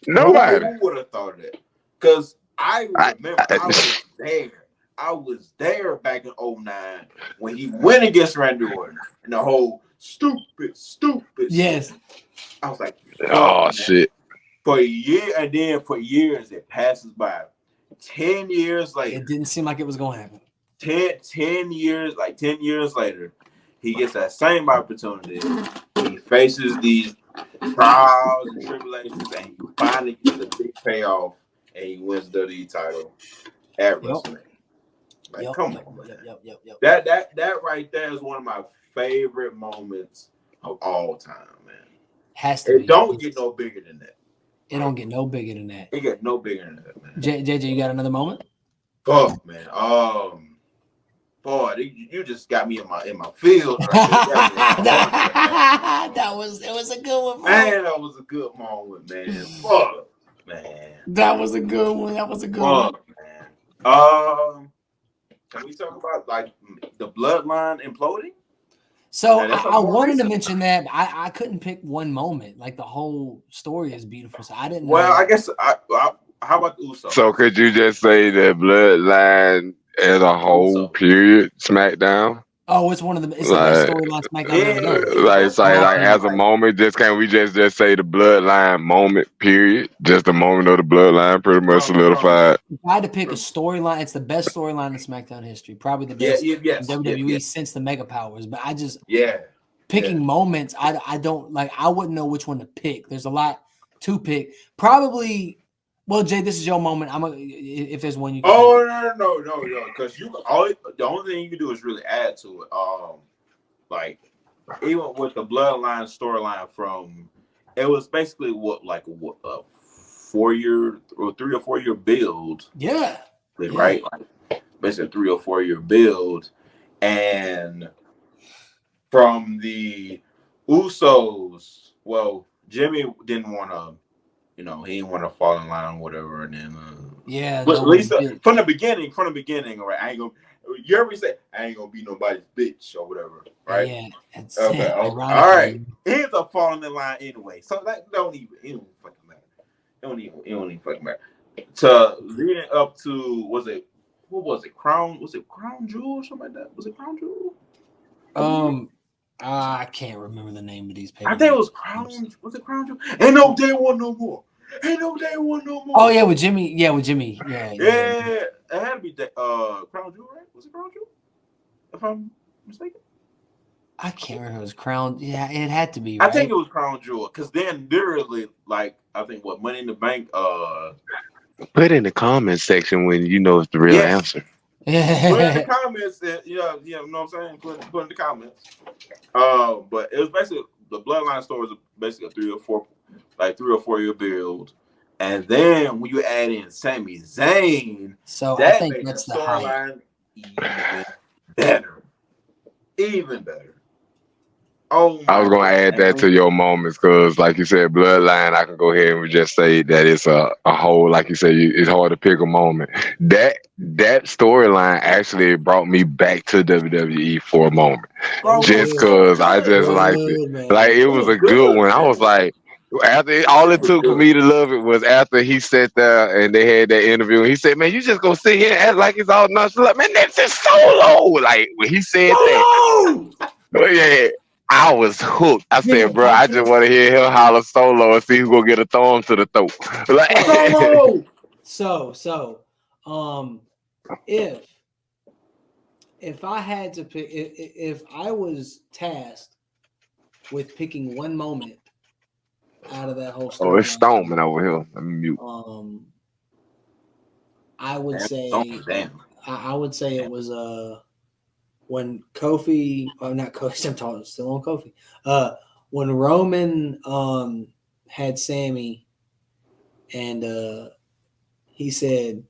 Nobody. Who would have thought of that? Because I remember I was there. I was there back in 2009 when he went against Randy Orton and the whole stupid. Yes. I was like, oh, man. For a year, and then for years it passes by. 10 years later. It didn't seem like it was going to happen. 10 years later, he gets that same opportunity. He faces these trials and tribulations, and he finally gets a big payoff, and he wins the WWE title at WrestleMania. Like, come on, man. That right there is one of my favorite moments of all time, man. Has to be. It don't get no bigger than that. It don't get no bigger than that. It get no bigger than that, man. JJ, you got another moment? Fuck, man. Boy, you just got me in my field right there. It was a good one, bro. Man, that was a good moment, man. Fuck, man. That was a good one. Man. Can we talk about like the bloodline imploding? So I wanted to mention that, but I couldn't pick one moment. Like the whole story is beautiful, so I didn't know. Well, I guess how about the Usos? So could you just say that bloodline as a whole period SmackDown? Oh, it's one of the best storyline SmackDown. Like as a moment, can we just say the bloodline moment period? Just the moment of the bloodline pretty much solidified. If I had to pick a storyline, it's the best storyline in SmackDown history. Probably the best in WWE since the Mega Powers. But I just picking moments, I don't like. I wouldn't know which one to pick. There's a lot to pick. Probably. Well, Jay, this is your moment. If there's one you can no, because the only thing you can do is really add to it. Like even with the bloodline storyline from, it was basically a 3 or 4 year build. Yeah. Right. Like basically a 3 or 4 year build, and from the Usos, well, Jimmy didn't want to. He didn't want to fall in line or whatever, and then but at least from the beginning, right? I ain't gonna. You ever say I ain't gonna be nobody's bitch or whatever, right? Yeah. Okay. All right. He ends up falling in line anyway, so that don't even fucking matter. It don't even fucking matter. To leading up to what was it? Crown Jewel or something like that? Was it Crown Jewel? I can't remember the name of these papers. I think it was Crown. Was it Crown Jewel? Ain't no day one no more. Oh yeah, with Jimmy. Yeah. It had to be Crown Jewel, right? Was it Crown Jewel? If I'm mistaken. I can't remember. It was Crown. Yeah, it had to be. Right? I think it was Crown Jewel, because then literally, like, I think Money in the Bank. Put in the comment section when you know it's the real answer. Put in the comments that you know what I'm saying. Put in the comments. But it was basically the bloodline story was basically a 3 or 4 year build, and then when you add in Sami Zayn, so I think that's the storyline even better. Oh, I was gonna add that to your moments because, like you said, bloodline. I can go ahead and just say that it's a whole, like you said, it's hard to pick a moment. That storyline actually brought me back to WWE for a moment, just because I just liked it. Man. Like it was a good one. I was like, After all it took for me to love it was after he sat there and they had that interview. And he said, "Man, you just gonna sit here and act like it's all nonchalant, man. That's just solo." Like when he said that, yeah, I was hooked. I said, "Bro, I just want to hear him holler solo and see who's gonna get a thumb to the throat." Like, So, if I had to pick, if I was tasked with picking one moment out of that whole story, oh, it's storming over here. Let me mute. I would say, I would say it was when Kofi, not Kofi, I'm talking still on Kofi. When Roman had Sammy, and he said,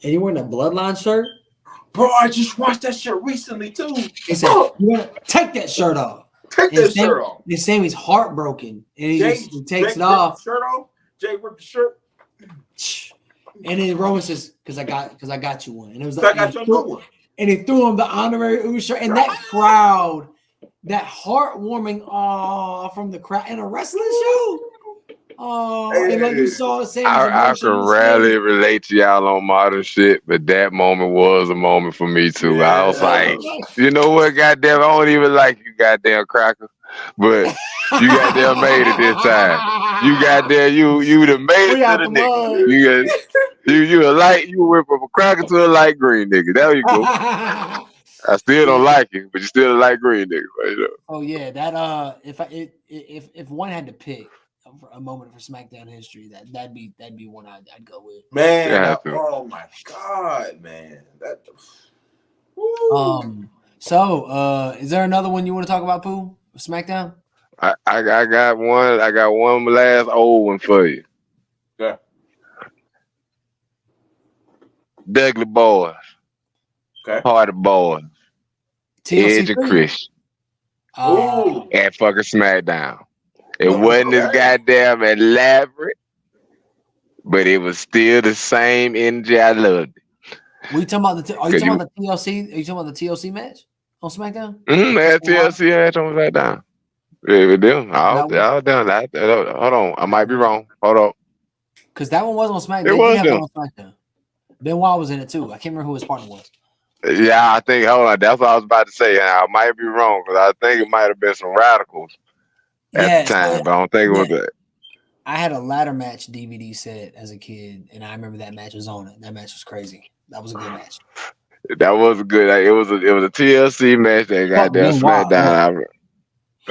"And you wearing a Bloodline shirt?" Bro, I just watched that shit recently too. He said, "You want to take that shirt off." Take that shirt off. And Sammy's heartbroken, and he takes it off. Shirt off. Jay ripped the shirt. And then Roman says, "Because I got you one." And it was like, I got your new one. And he threw him the honorary Uso shirt, and that crowd, that heartwarming from the crowd in a wrestling show. And like you saw, I can rarely relate to y'all on modern shit, but that moment was a moment for me too. Yeah. I was like, you know what, goddamn, I don't even like you, goddamn cracker, but you goddamn made it this time. You goddamn, you done made it to the nigga. You went from a cracker to a light green nigga. There you go. I still don't like it, but you still a light green nigga. Right there. Oh yeah, that if one had to pick a moment for SmackDown history, that'd be one I'd go with. Man, oh my god, man. So is there another one you want to talk about, Pooh? SmackDown? I got one. I got one last old one for you. Yeah. Dudley Boys. Okay. Party Boys. Edge and Chris. At fucking SmackDown. It wasn't as goddamn elaborate, but it was still the same energy. I loved it. Are you talking about the TLC? Are you talking about the TLC match on SmackDown? That TLC match on SmackDown. Yeah, with them. I was down that. Hold on, I might be wrong. Hold on. Because that one was on SmackDown. It was them. On SmackDown. Benoit was in it too. I can't remember who his partner was. Yeah, I think. Hold on, that's what I was about to say. I might be wrong because I think it might have been some Radicals at the time, but I don't think it was that. I had a ladder match DVD set as a kid, and I remember that match was on it. That match was crazy. That was a good match. That was good. It was a TLC match that got down SmackDown.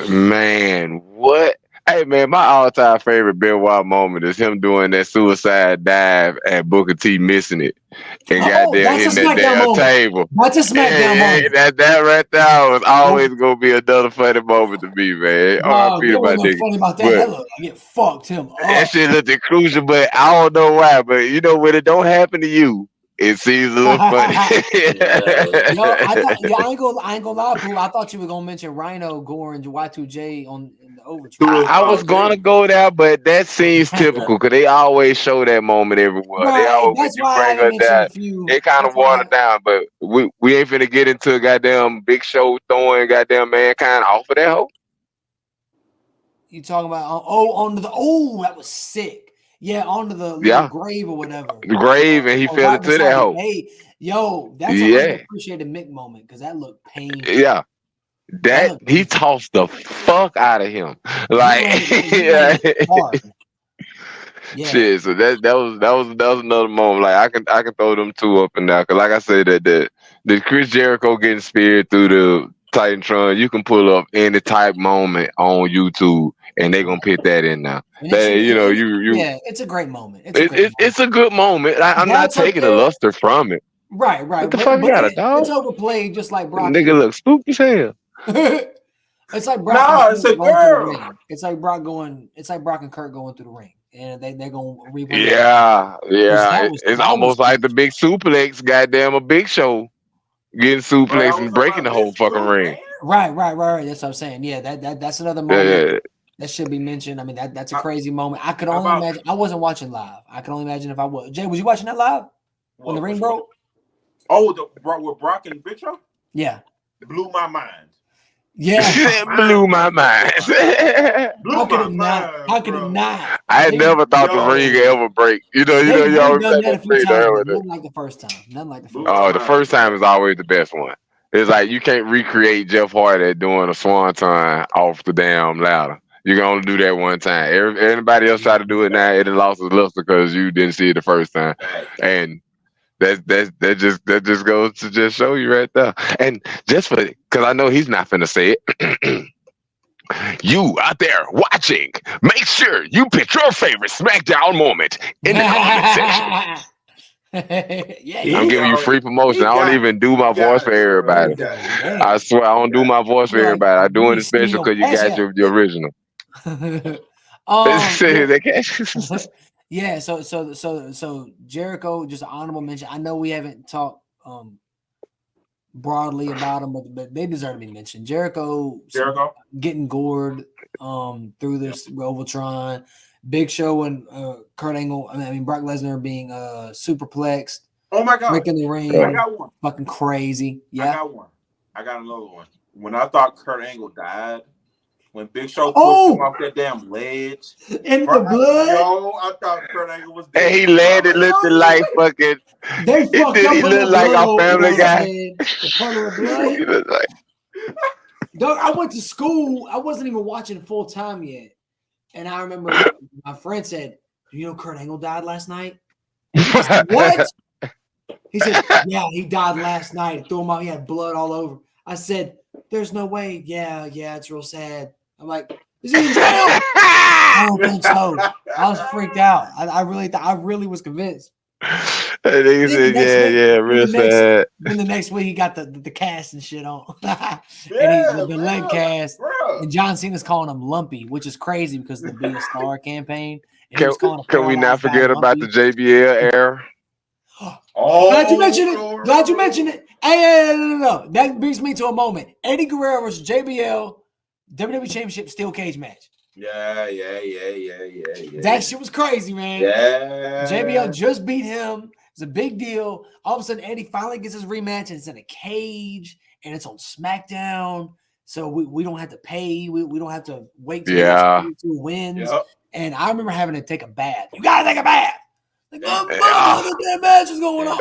Man, what? Hey man, my all-time favorite Benoit moment is him doing that suicide dive and Booker T missing it and goddamn hitting that damn table. That's a SmackDown moment. That right there was always gonna be another funny moment to me, man. Funny about that. That look like it fucked him up. That shit looked inclusive, but I don't know why. But you know when it don't happen to you, it seems a little funny. I ain't gonna lie, Pooh. I thought you were gonna mention Rhino Gorge Y2J on the Overture. I was gonna go there, but that seems typical because they always show that moment everywhere. Right, they always when you bring her down, they kind of water down. But we ain't finna get into a goddamn Big Show throwing goddamn Mankind off of that hoe. You talking about that was sick. Yeah, onto the little grave or whatever. The grave, and he fell into that hole. Yo, that's a appreciated Mick moment because that looked painful. Yeah. That he tossed the fuck out of him. Like shit. So that was another moment. Like I can throw them two up and down. Cause like I said, that the Chris Jericho getting speared through the Titantron, you can pull up any type moment on YouTube and they're gonna put that in now. It's a great moment. It's a good moment. I'm not taking the luster from it. Right. What the fuck you got a dog? It's overplayed just like Brock. Nigga look spooky as hell. It's like Brock. No, it's a girl. It's like Brock and Kurt going through the ring, and they're gonna replay. Yeah. It's almost like the big suplex. Goddamn, a Big Show getting suplex and breaking the whole fucking ring. Right. That's what I'm saying. Yeah, that's another moment that should be mentioned. I mean, that's a crazy moment. I could only imagine. I wasn't watching live. I could only imagine if I was. Jay, was you watching that live when the ring broke? Oh, with Brock and Big Show? Yeah. It blew my mind. Yeah. That blew my mind. How could it not? How could it not? I had never thought the ring would ever break. You They've always done that a few say times, that. but nothing like the first time. Nothing like the first time. Oh, the first time is always the best one. It's like you can't recreate Jeff Hardy doing a swanton off the damn ladder. You can only do that one time. Everybody else try to do it now. It lost its luster because you didn't see it the first time, and that just goes to just show you right there. And just for because I know he's not finna say it. You out there watching, make sure you pick your favorite SmackDown moment in the comment section. Yeah, I'm giving you free promotion. I don't even do my voice for everybody. I swear I don't do my voice for everybody. I do it special because you got your original. Yeah, so Jericho, just an honorable mention. I know we haven't talked broadly about them, but they deserve to be mentioned. Jericho getting gored through this Robotron. Big Show and Kurt Angle, I mean Brock Lesnar being superplexed. Oh my God! Breaking the ring. I got one. Fucking crazy. Yeah. I got one. I got another one. When I thought Kurt Angle died, when Big Show pushed him off that damn ledge in the blood. Yo, I thought Kurt Angle was dead. And he landed looking like fucking. They fucked up. He looked like our Family Guy. The color of blood. He looked like. Dog, I went to school. I wasn't even watching full time yet, and I remember my friend said, "Do you know Kurt Angle died last night?" I said, what? He said, "Yeah, he died last night. Threw him out. He had blood all over." I said, "There's no way." Yeah, it's real sad. I'm like, "Is he in jail?" I don't think so. I was freaked out. I really was convinced. And he said, real sad. Then the next week he got the cast and shit on. And the leg cast. Bro. And John Cena's calling him Lumpy, which is crazy because of the Be a Star campaign. And can we not forget about the JBL era? Oh, glad you mentioned it. Hey, no. That brings me to a moment. Eddie Guerrero versus JBL WWE Championship Steel Cage match. Yeah. That shit was crazy, man. Yeah. JBL just beat him. It's a big deal. All of a sudden, Eddie finally gets his rematch, and it's in a cage, and it's on Smackdown. So we don't have to pay. We don't have to wait till the wins. Yep. And I remember having to take a bath. You gotta take a bath. Like, the damn match is going on.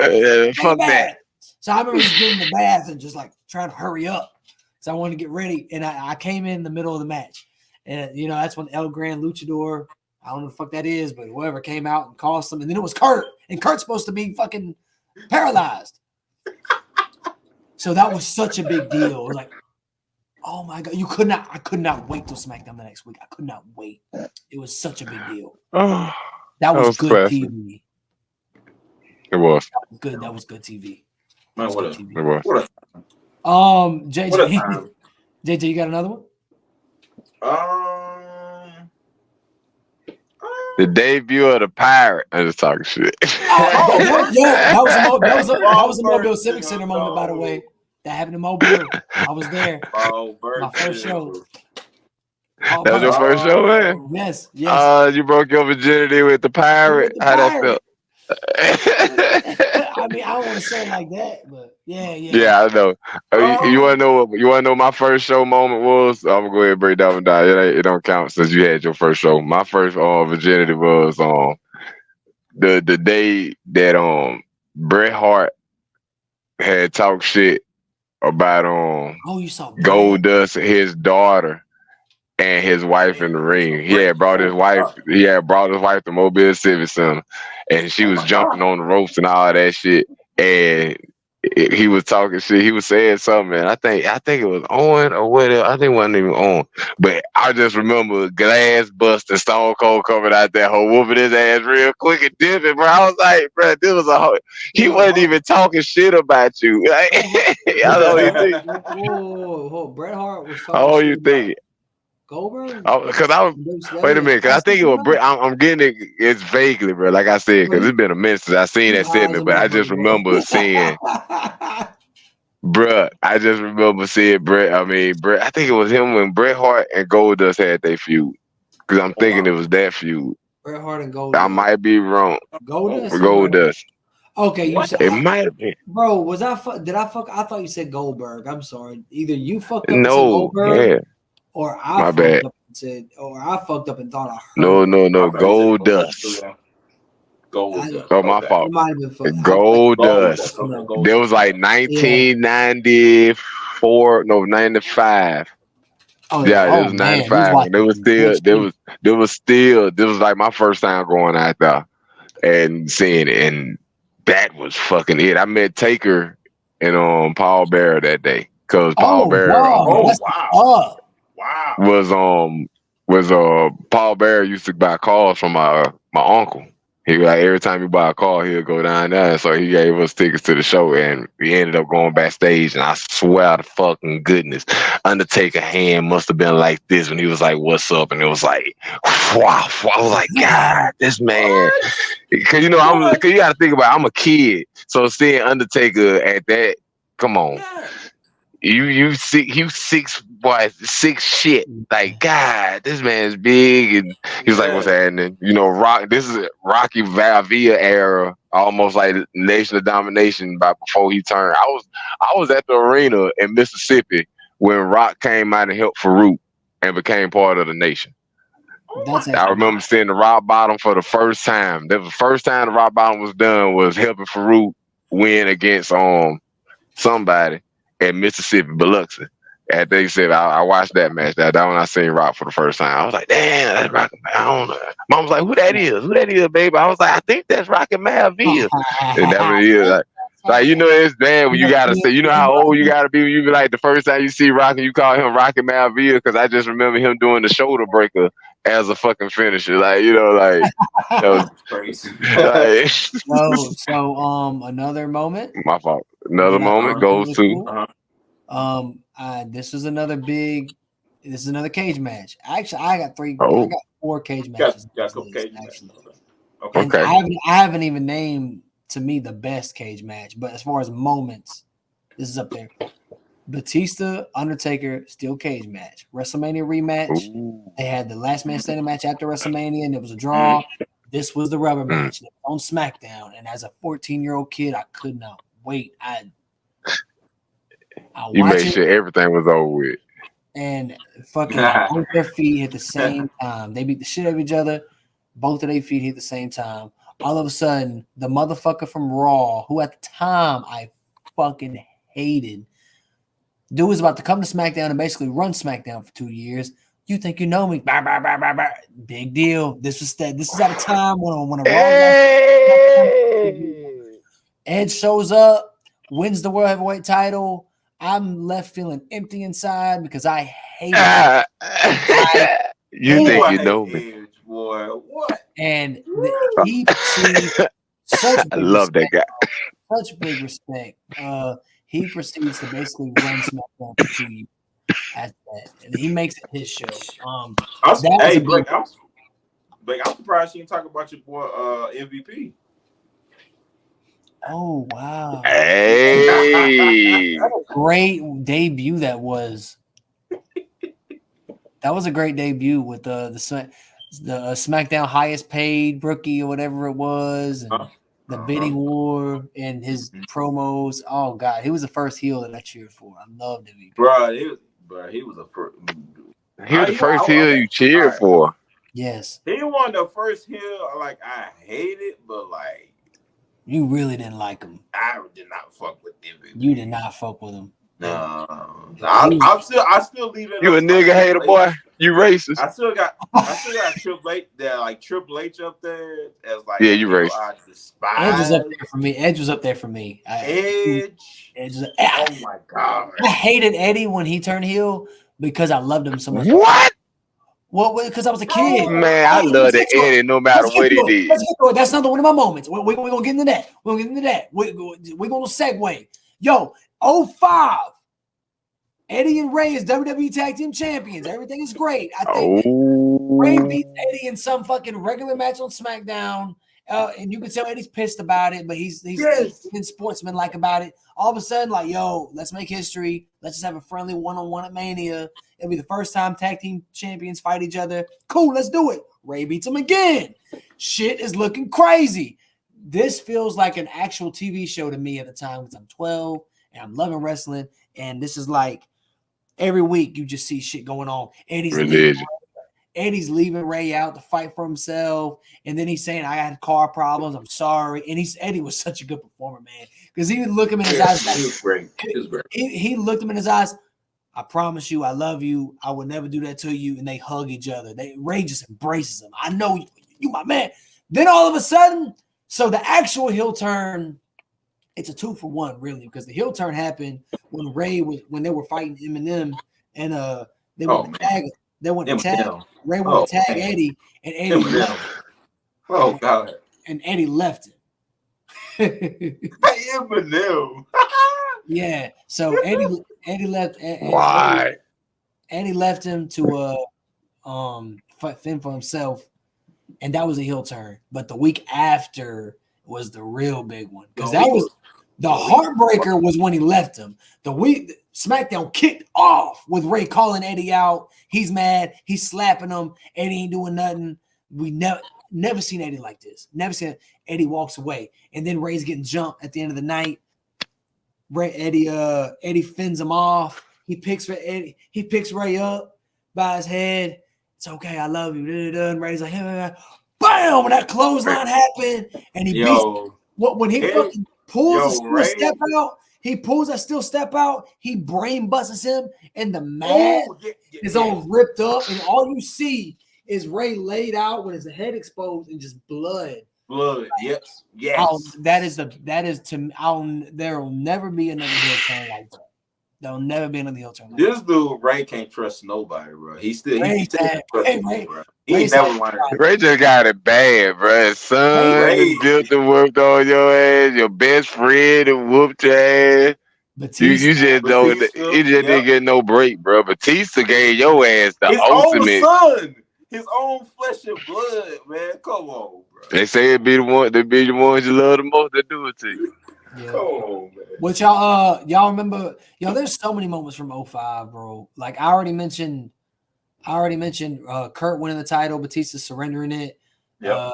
Fuck that. So I remember just getting the bath and just like trying to hurry up. So I wanted to get ready, and I came in the middle of the match. And, that's when El Gran Luchador, I don't know what the fuck that is, but whoever came out and cost them. And then it was Kurt. And Kurt's supposed to be fucking paralyzed. So that was such a big deal. It was like, oh my God. I could not wait till SmackDown the next week. I could not wait. It was such a big deal. Oh, that was good classic. TV. It was. That was good TV. Man, what TV. It was. JJ, you got another one? The debut of the Pirate. I'm just talking shit. That was a Mobile Civic Center moment, by the way. That happened in Mobile. I was there. My first show. That was your first show, man? Yes. You broke your virginity with the Pirate. How that felt? I mean, I don't want to say it like that, but yeah. Yeah, I know. You want to know my first show moment was? I'm gonna go ahead and break down and die. It don't count since you had your first show. My first virginity was the day that Bret Hart had talked shit about you saw Goldust, his daughter, and his wife in the ring. He had brought his wife to Mobile Civic Center, and she was jumping on the ropes and all that shit. And he was talking shit. He was saying something, and I think it was on or whatever. I think it wasn't even on. But I just remember glass busting, Stone Cold coming out there, whooping his ass real quick and dipping, bro. I was like, bro, this was he wasn't even talking shit about you. I know you think. Bret Hart was talking. Oh, you think? Goldberg? Because wait a minute, because I think it was Bret. I'm getting it. It's vaguely, bro. Like I said, because it's been a minute since I seen that segment, but I just remember seeing, bruh. I just remember seeing Bret. I mean, Bret. I think it was him when Bret Hart and Goldust had their feud. Because I'm thinking it was that feud. Bret Hart and Goldust. I might be wrong. Goldust. Okay, you said it might have been. bro. Was I? Did I fuck? I thought you said Goldberg. I'm sorry. Either you fucked up and said No, Goldberg, yeah, or I my fucked bad. up and said, or I fucked up and thought I No, heard. Gold Dust. Gold Dust. Oh, my Okay. fault. It might have been fucked. Gold Gold Dust. Dust. Okay, No. Gold There was Dust. like 1994, no 95. Oh Yeah, it oh was man, he was 95. And watching there was like my first time going out there and seeing it, and that was fucking it. I met Taker and Paul Bearer that day because Paul Oh Bearer wow, that's wow. Wow. was Paul Bearer used to buy cars from my uncle. He like every time he buy a car, he'll go down there. So he gave us tickets to the show, and we ended up going backstage. And I swear to fucking goodness, Undertaker hand must have been like this when he was like, "What's up?" And it was like, wow. I was like, God, this man. Because you got to think about it, I'm a kid, so seeing Undertaker at that, come on. Yeah. You six shit. Like, God, this man's big, and he was like, "What's happening?" Rock. This is Rocky Valvia era, almost like Nation of Domination. By before he turned, I was at the arena in Mississippi when Rock came out and helped Farouk and became part of the Nation. I remember seeing the Rock Bottom for the first time. That was the first time the Rock Bottom was done was helping Farouk win against somebody at Mississippi, Biloxi. And they said I watched that match. That when I seen Rock for the first time, I was like, "Damn, that's Rocky." I don't know. Mom was like, "Who that is? Who that is, baby?" I was like, "I think that's Rocky Maivia." And that was it. Like it's bad when you gotta say, how old you gotta be when you be like the first time you see Rocky, you call him Rocky Maivia, because I just remember him doing the shoulder breaker as a fucking finisher. That was crazy. So another moment. My fault. Another moment goes to. This is another cage match. Actually, I got 4 cage matches. Okay. And I haven't even named to me the best cage match, but as far as moments, this is up there. Batista, Undertaker, steel cage match. WrestleMania rematch. Ooh. They had the last man standing match after WrestleMania, and it was a draw. This was the rubber match on SmackDown. And as a 14-year-old kid, I could not wait. You made sure everything was over with. And fucking both their feet hit the same time. They beat the shit out of each other. Both of their feet hit the same time. All of a sudden, the motherfucker from Raw, who at the time I fucking hated, dude was about to come to SmackDown and basically run SmackDown for 2 years. You think you know me? Bah, bah, bah, bah, bah. Big deal. This is at a time when a Raw Edge shows up, wins the World Heavyweight title. I'm left feeling empty inside because I hate it. You think you know me? Edge, boy, what? And he proceeds such big I love respect, that guy. Such big respect. He proceeds to basically run SmackDown for 2 years after that, and he makes it his show. I'm surprised you didn't talk about your boy MVP. Oh wow! Hey, what a great debut that was. That was a great debut with the SmackDown highest paid rookie or whatever it was, and the bidding war and his promos. Oh god, he was the first heel that I cheered for. I loved him. He was the first heel you cheered for. Yes, he was the first heel. Like I hated, but like you really didn't like him. I did not fuck with him. You did not fuck with him. No, I still leave it. You a nigga hater, boy. You racist. I still got Triple H. Triple H up there as like you racist. I despise. Edge was up there for me. Edge was up there for me. Edge. Oh my god! I hated Eddie when he turned heel because I loved him so much. What? Well, because I was a kid. Man, I love the Eddie no matter what he did. That's not one of my moments. We're going to get into that. We're going to get into that. We're going to segue. Yo, 05. Eddie and Ray as WWE Tag Team Champions. Everything is great. I think Ray beats Eddie in some fucking regular match on SmackDown. And you can tell Eddie's pissed about it, but he's been sportsmanlike about it. All of a sudden, like, yo, let's make history. Let's just have a friendly one-on-one at Mania. It'll be the first time tag team champions fight each other. Cool, let's do it. Ray beats him again. Shit is looking crazy. this feels like an actual TV show to me at the time because I'm 12 and I'm loving wrestling. And this is like every week you just see shit going on. Eddie's leaving Ray out to fight for himself. And then he's saying, I had car problems. I'm sorry. And Eddie was such a good performer, man. Because he would look him in his eyes. He was great. He was great. He looked him in his eyes. I promise you, I love you. I would never do that to you. And they hug each other. Ray just embraces him. I know you my man. Then all of a sudden, so the actual heel turn, it's a 2-for-1, really, because the heel turn happened when they were fighting Eminem and they went to tag. They went to tag. Ray went to tag Eddie, and Eddie left. Oh God! And Eddie left him. Eminem. Yeah. So Eddie left. Why? Eddie left him to fend for himself, and that was a heel turn. But the week after was the real big one because that was the heartbreaker. Was when he left him. The week SmackDown kicked off with Ray calling Eddie out. He's mad. He's slapping him. Eddie ain't doing nothing. We never seen Eddie like this. Never seen it. Eddie walks away, and then Ray's getting jumped at the end of the night. Eddie fends him off. He picks Ray up by his head. It's okay. I love you. And Ray's like, bam! When that clothesline happened, and he when he fucking pulls a step out. He pulls that steel step out. He brain busts him, and the mat is all ripped up, and all you see is Ray laid out with his head exposed and just blood. Blood. Yes. That is to me. There will never be another heel turn like that. There'll never be another heel turn. Like this dude Ray can't trust nobody, bro. He still Ray never learned. Ray just got it bad, bro. His son built and whooped on your ass. Your best friend and whooped your ass. Batista, you just don't. You just didn't get no break, bro. Batista gave your ass the ultimate. Own son, his own flesh and blood, man. Come on, bro. They say it be the one. They be the ones you love the most that do it to you. Yeah. Come on, man. What y'all remember? There's so many moments from 05, bro. Like I already mentioned Kurt winning the title, Batista surrendering it. Yeah.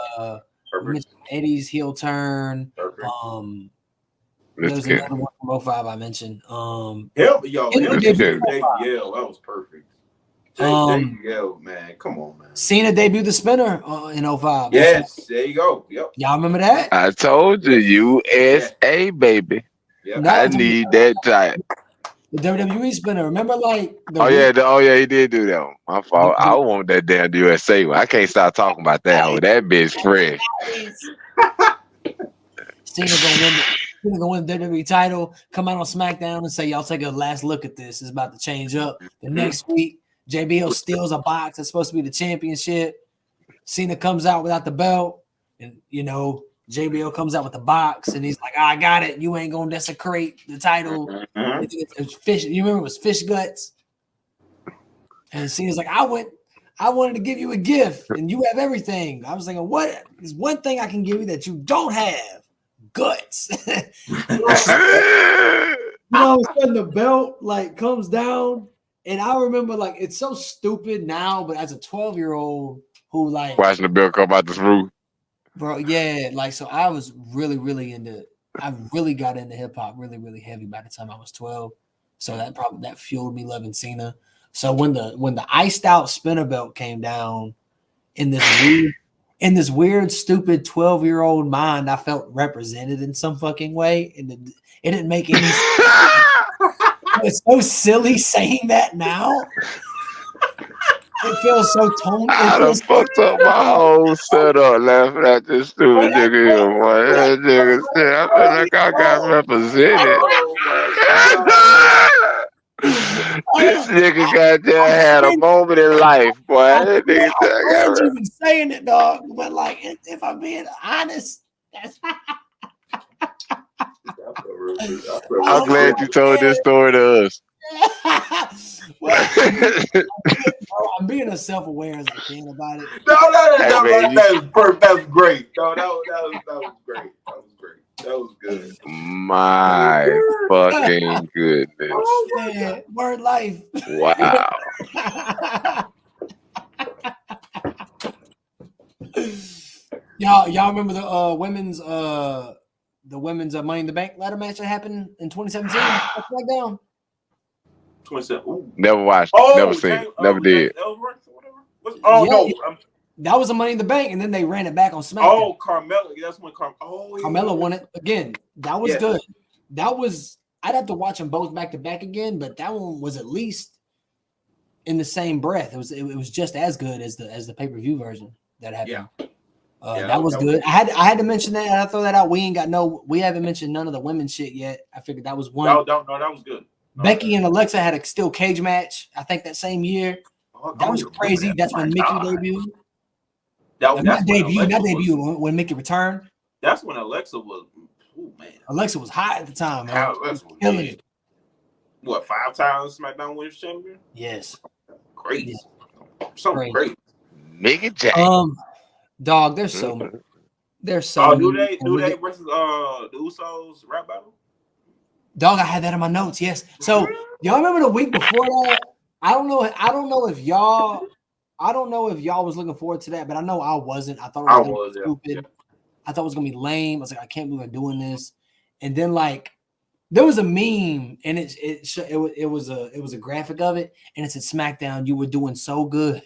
Eddie's heel turn. Perfect. There's another one from 05 I mentioned. Him debut, that was perfect. Man, come on, man. Cena debuted the spinner in 05. Yes, there you go. Yep. Y'all remember that? I told you, USA, baby. Yep. I need that title. The WWE spinner. Remember, like he did do that one. My fault. I want that damn USA one. I can't stop talking about that one. That bitch fresh. Cena gonna win the WWE title, come out on SmackDown and say, y'all take a last look at this. It's about to change up. The next week, JBL steals a box that's supposed to be the championship. Cena comes out without the belt, and JBL comes out with the box, and he's like, I got it. You ain't gonna desecrate the title. It's fish. You remember it was fish guts? And Cena's like, I wanted to give you a gift, and you have everything. I was thinking, what is one thing I can give you that you don't have? Guts. All of a sudden the belt like comes down, and I remember like it's so stupid now, but as a 12-year-old who like watching the belt come out this roof, bro, yeah, like so I was really I really got into hip hop really heavy by the time I was 12, so that fueled me loving Cena. So when the iced out spinner belt came down in this weird, stupid 12-year-old mind, I felt represented in some fucking way. And it didn't make any sense. It's so silly saying that now. It feels so toned. I done fucked up my whole setup laughing at this stupid nigga here, boy. That nigga said, I feel like I got represented. This nigga had a moment in life, boy. That nigga I wasn't even saying it, dog. But like, if I'm being honest, that's. I'm glad you told this story to us. I'm being as self-aware as I can about it. That was great. No, that was great. That was good. My fucking goodness. Oh, man. Word life. Wow. Y'all remember the women's Money in the Bank ladder match that happened in 2017? SmackDown. 27. Never watched. Oh, Never seen. Never did. No. That was a Money in the Bank, and then they ran it back on SmackDown. Oh, Carmella. That's when Carmella won it again. That was good. That was. I'd have to watch them both back to back again, but that one was at least in the same breath. It was just as good as the pay-per-view version that happened. That was good. I had to mention that. I throw that out. We haven't mentioned none of the women's shit yet. I figured that was one. No, that was good. Becky and Alexa had a steel cage match. I think that same year. That was crazy. That's when Mickey debuted. Not debut. When Mickey returned. That's when Alexa was. Oh man, Alexa was hot at the time. Alexa was killing it. What, 5 times SmackDown Women's Champion? Yes. Crazy. Something crazy. Nigga Jack. Dog, there's so many. New Day versus the Usos rap battle? Dog, I had that in my notes. Yes. So y'all remember the week before that? I don't know if y'all was looking forward to that, but I know I wasn't. I thought it was stupid. Yeah. I thought it was gonna be lame. I was like, I can't believe I'm doing this. And then like there was a meme, and it was a graphic of it, and it said SmackDown, you were doing so good.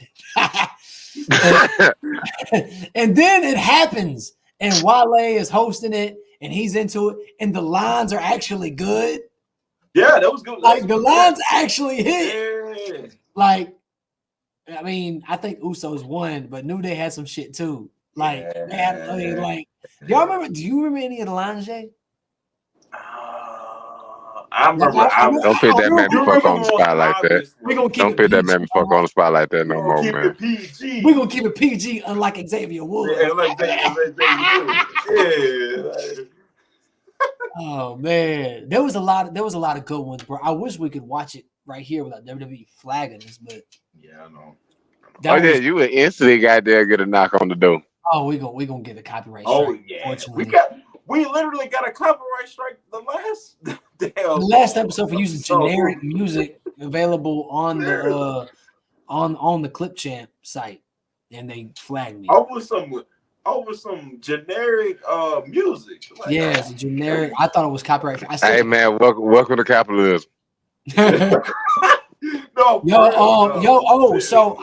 And then it happens, and Wale is hosting it, and he's into it, and the lines are actually good. Yeah, that was good. Like the lines actually hit. Yeah. Like, I mean, I think Usos won, but New Day had some shit too. Like, they had, I mean, like, y'all remember? Do you remember any of the lines, Jay? I remember. Don't put that man fuck on the spot like that. Don't put that man fuck on the spot like that no more, man. We're gonna keep it PG, unlike Xavier Woods. Oh man, there was a lot of good ones, bro. I wish we could watch it right here without WWE flagging us, but yeah, I know. You would instantly got there get a knock on the door. Oh, we gonna get a copyright strike. Oh yeah, we literally got a copyright strike the last episode for using generic music available on the on the Clip Champ site, and they flagged me over some generic music. Like, yeah, it's generic. I thought it was copyright. Hey man, welcome to capitalism. So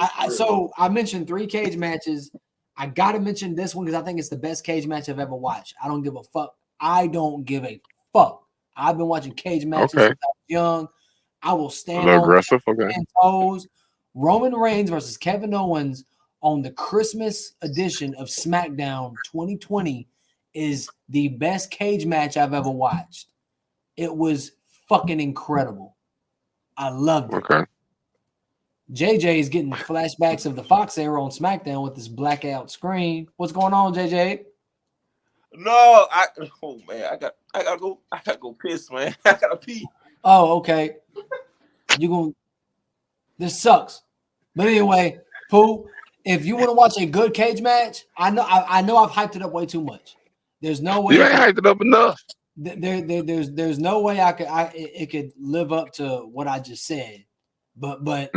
I mentioned 3 cage matches. I gotta mention this one because I think it's the best cage match I've ever watched. I don't give a fuck. I've been watching cage matches since I was young. I will stand on 10 toes. Roman Reigns versus Kevin Owens on the Christmas edition of SmackDown 2020 is the best cage match I've ever watched. It was fucking incredible. I loved it. Okay. JJ is getting flashbacks of the Fox era on SmackDown with this blackout screen. What's going on, JJ? No, I gotta go piss, man. I gotta pee. Oh, okay. This sucks. But anyway, Pooh, if you want to watch a good cage match, I know I've hyped it up way too much. There's no way you ain't hyped it up enough. There's no way it could live up to what I just said. But like,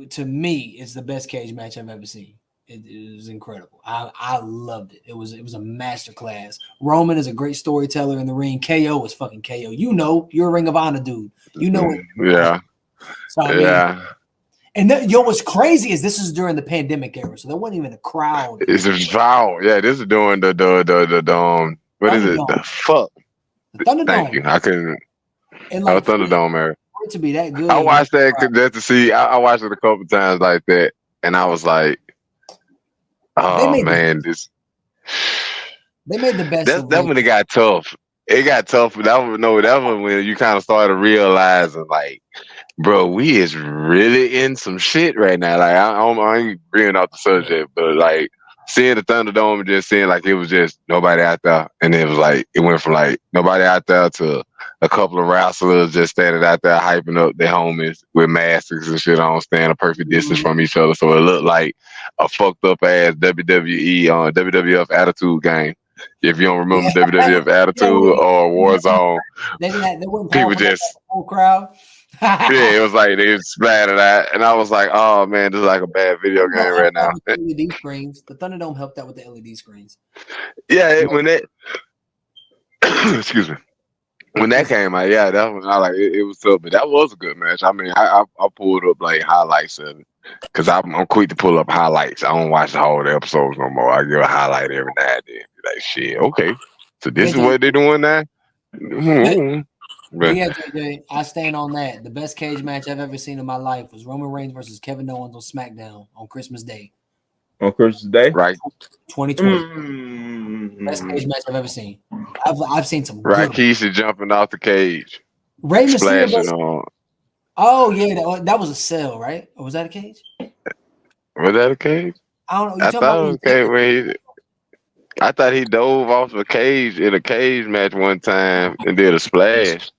to me, it's the best cage match I've ever seen. It was incredible. I loved it. It was a masterclass. Roman is a great storyteller in the ring. KO was fucking KO. You know, you're a Ring of Honor dude. You know it. Yeah. So, I mean, and what's crazy is this is during the pandemic era, so there wasn't even a crowd. It's a foul. Yeah, this is during the what is it? The fuck. The Thunderdome. Thank you. I couldn't. Thunderdome, man. To be that good. I watched that just to see. I watched it a couple times like that, and I was like, "Oh man, They made the best. That when it got tough. It got tough. That was when you kind of started realizing, like, bro, we is really in some shit right now. Like, I ain't bringing off the subject, but like seeing the Thunderdome and just seeing like it was just nobody out there, and it was like it went from like nobody out there to a couple of wrestlers just standing out there hyping up their homies with masks and shit on, staying a perfect distance from each other, so it looked like a fucked up ass WWE on WWF Attitude Game. If you don't remember WWF Attitude or Warzone, they people just whole crowd. Yeah, it was like they splattered out, and I was like, "Oh man, this is like a bad video game right now." LED screens. The Thunderdome helped out with the LED screens. Yeah, when that excuse me, when that came out, yeah, that was I like it was tough, but that was a good match. I mean, I pulled up like highlights of it because I'm quick to pull up highlights. I don't watch the whole episodes no more. I give a highlight every now and then. Like shit, okay, so this is what they're doing now. But yeah, JJ, I stand on that. The best cage match I've ever seen in my life was Roman Reigns versus Kevin Owens on SmackDown on Christmas Day. On Christmas Day, right? 2020. Best cage match I've ever seen. I've seen some Right, good. Keisha jumping off the cage, Rey Mysterio. splashing on. Oh yeah, that was a cell, right? Or was that a cage? Was that a cage? I don't know. I thought it was a cage. I thought he dove off a cage in a cage match one time and did a splash.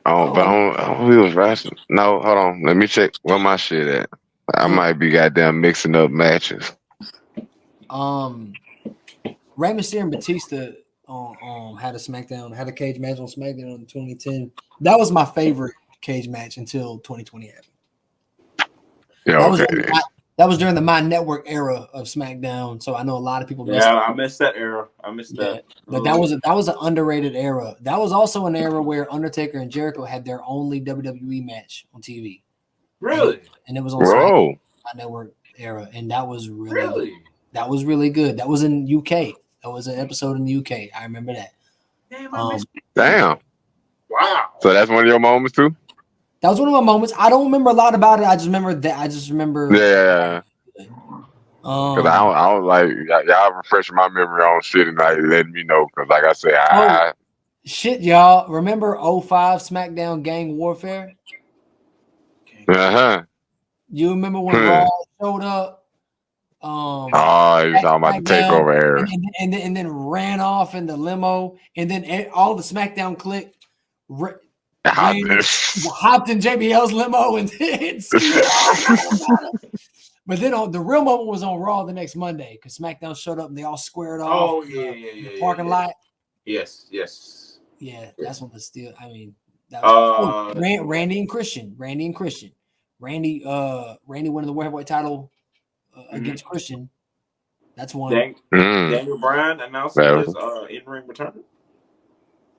But I don't he was wrestling. No, hold on. Let me check where my shit at. I might be goddamn mixing up matches. Rey Mysterio and Batista had a cage match on SmackDown in 2010. That was my favorite cage match until 2020 happened. Yeah, that was during the My Network era of SmackDown, so I know a lot of people missed that. I missed that era. I missed that. But that was an underrated era. That was also an era where Undertaker and Jericho had their only WWE match on TV. Really? And it was on SmackDown, My Network era, and that was really good. That was really good. That was in UK. That was an episode in the UK. I remember that. Damn. Wow. So that's one of your moments too? That was one of my moments. I don't remember a lot about it. I just remember that. Yeah. Because I don't like y'all refreshing my memory on shit and like letting me know. Because like I said, shit, y'all. Remember 05 SmackDown Gang Warfare? You remember when Raw showed up? He was talking about the takeover era. And then ran off in the limo. And then all the SmackDown clique hopped in JBL's limo and but then the real moment was on Raw the next Monday because SmackDown showed up and they all squared off. The parking lot. Yes. Yeah, that's when the steal. I mean, that was Randy and Christian. Randy winning the World Heavyweight title against Christian. That's one. Daniel Bryan announcing his in-ring return.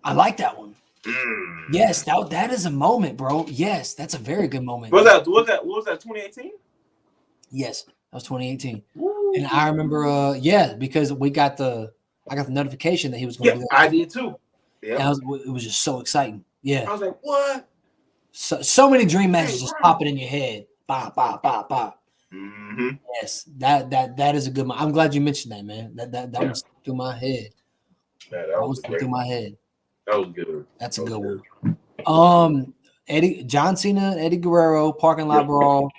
I like that one. Yes, that is a moment, bro. Yes, that's a very good moment. What was that 2018? Yes, that was 2018. Woo. And I remember because I got the notification that he was going to be there. I did too. Yeah. It was just so exciting. Yeah. I was like, what? So many dream matches just popping in your head. Bop, bop, bop, bop. Mm-hmm. Yes, that is a good one. I'm glad you mentioned that, man. That was through my head. Yeah, that was through my head. That was good. That's a good one. John Cena, Eddie Guerrero, parking lot brawl.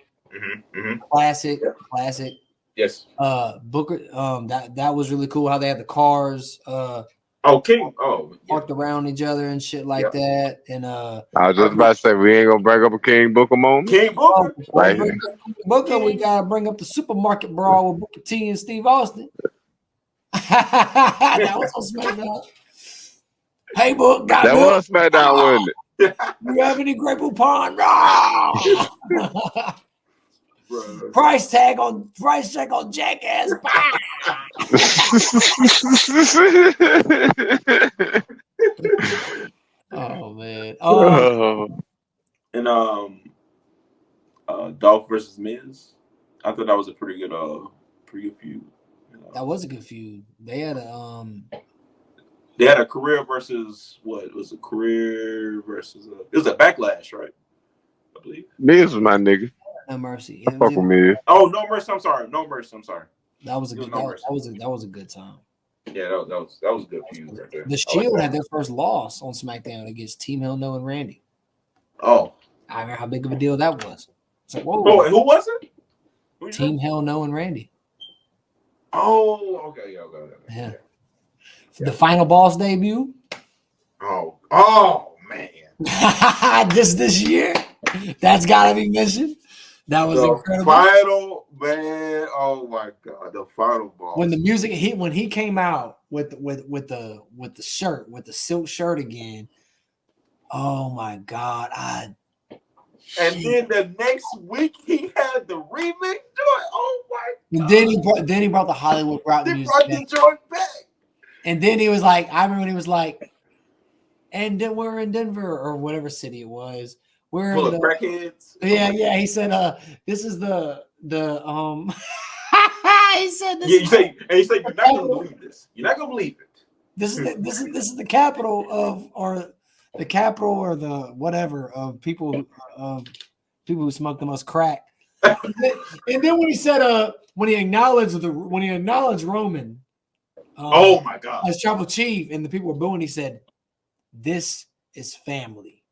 Classic. Yes. Booker. That was really cool. How they had the cars. Parked around each other and shit like that. And I was just about to say we ain't gonna bring up a King Booker moment. King Booker. Booker, we gotta bring up the supermarket brawl with Booker T and Steve Austin. That was on SmackDown. Hey, Book, that was SmackDown, wasn't it? You have any Grey Poupon? Price check on Jackass. Oh man. And Dolph versus Miz. I thought that was a pretty good feud. You know? That was a good feud. They had a career versus what? It was a career versus it was a Backlash, right? I believe. Miz was my nigga. No Mercy. Fuck with Miz. Oh, No Mercy. I'm sorry. No Mercy. I'm sorry. That was a good. That was a good time. Yeah, that was a good feud right there. The Shield had their first loss on SmackDown against Team Hell No and Randy. Oh, I remember how big of a deal that was. It's like, whoa. Oh, who was it? Team Hell No and Randy. Oh, okay. Yeah. The Final Boss debut. Oh man. Just this year. That's gotta be mentioned. That was incredible. Final man. Oh my god, the Final Boss. When the music when he came out with the shirt, with the silk shirt again. Oh my god. And then the next week he had the remix joint. Oh my God. And then he brought the Hollywood rock music. Brought the joint back. And then he was like, I remember when he was like, and then we're in Denver or whatever city it was. We're full in of crackheads. Yeah. He said, this is the he said this. Yeah, you say you're not gonna believe this. You're not gonna believe it. This is the capital or the whatever of people who smoke the most crack. And then when he said when he acknowledged Roman, oh my God, as tribal chief, and the people were booing, he said, "This is family.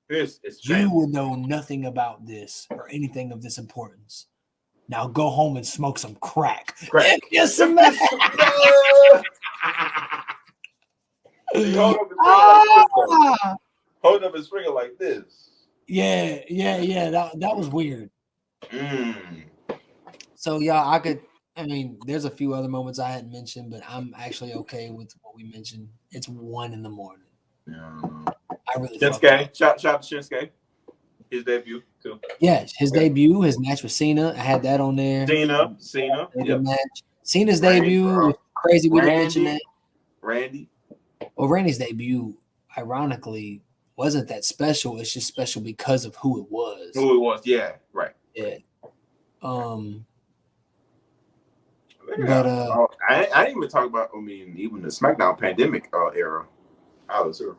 This is family. You will know nothing about this or anything of this importance. Now go home and smoke some crack. Yes, some Hold up his finger like this. Yeah. That was weird. So yeah, there's a few other moments I hadn't mentioned, but I'm actually okay with what we mentioned. It's 1 a.m. I really Shinsuke. Shout out to Shinsuke. His debut too. Yeah, his debut, his match with Cena. I had that on there. Cena. Yep. Match. Cena's debut was crazy. We didn't mention that. Randy. Well, Randy's debut, ironically, wasn't that special. It's just special because of who it was. Yeah, right. Yeah. I didn't even talk about. Even the Smackdown pandemic era. I was sure.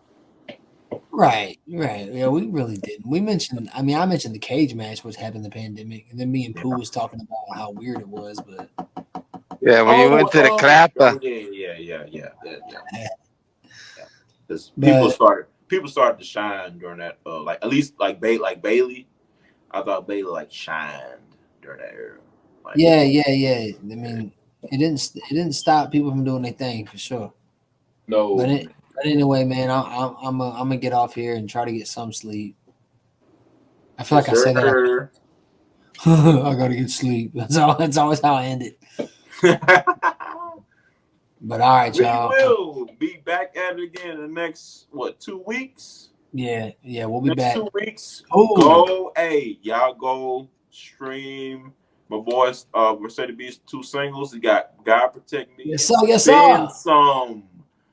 Right. Yeah, we really didn't. We mentioned. I mentioned the cage match, which happened in the pandemic, and then me and Pooh was talking about how weird it was. But yeah, when you went to the clapper. Yeah. People started to shine during that. At least Bailey. I thought Bailey shined during that era. Yeah. It didn't stop people from doing their thing for sure. No. But anyway, man, I'm gonna get off here and try to get some sleep. I feel like I say that. I gotta get sleep. That's always how I end it. But all right, y'all. We will be back at it again in the next 2 weeks. Yeah, we'll be back. 2 weeks. Ooh. Y'all go stream my boys. Mercedes Beast 2 singles. You got God Protect Me. Yes, sir. Some.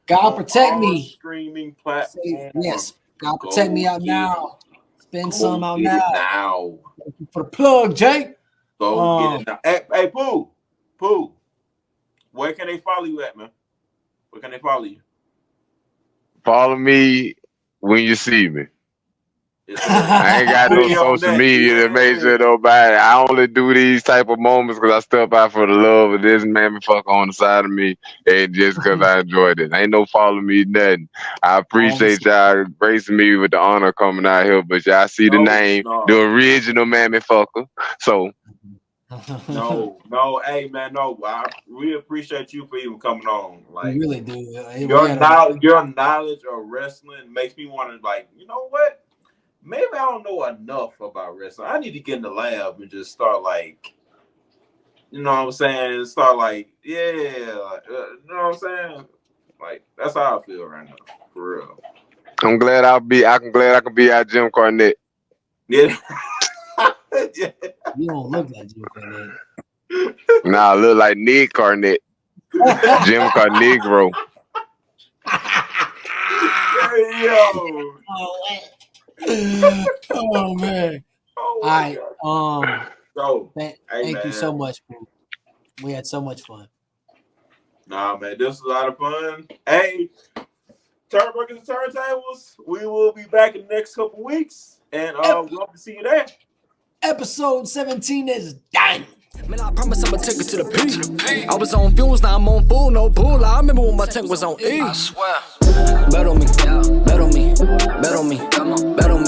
God Protect Me. Streaming platform. Yes. God Protect Me out now. Spend some out now. Thank you for the plug, Jake. Go get it now. Hey, Pooh. Where can they follow you at, man? Where can they follow you? Follow me when you see me. I ain't got no social media to make sure nobody. I only do these type of moments because I step out for the love of this man fuck on the side of me, and just because I enjoyed it. Ain't no follow me nothing. I appreciate y'all gracing me with the honor coming out here, but y'all see the name, the original mammy fucker. So. No, hey man, no. We appreciate you for even coming on. We really do. Your knowledge of wrestling makes me want to you know what? Maybe I don't know enough about wrestling. I need to get in the lab and just start you know what I'm saying? Start you know what I'm saying? That's how I feel right now, for real. I'm glad I can be our Jim Cornette. Yeah. Yeah. You don't look like Jim Cornette. Nah, I look like Nick Cornette. Jim Cornegro. Yo. Oh man. All right. Thank you so much, bro. We had so much fun. Nah, man, this was a lot of fun. Hey, Turnbuckles and Turntables, we will be back in the next couple weeks, and we hope to see you there. Episode 17 is done. Man, I promise I'ma take it to the peak. I was on fumes, now I'm on full, no bull. I remember when my tank was on E. I swear. Bet on me, bet on me, bet on me, bet on me.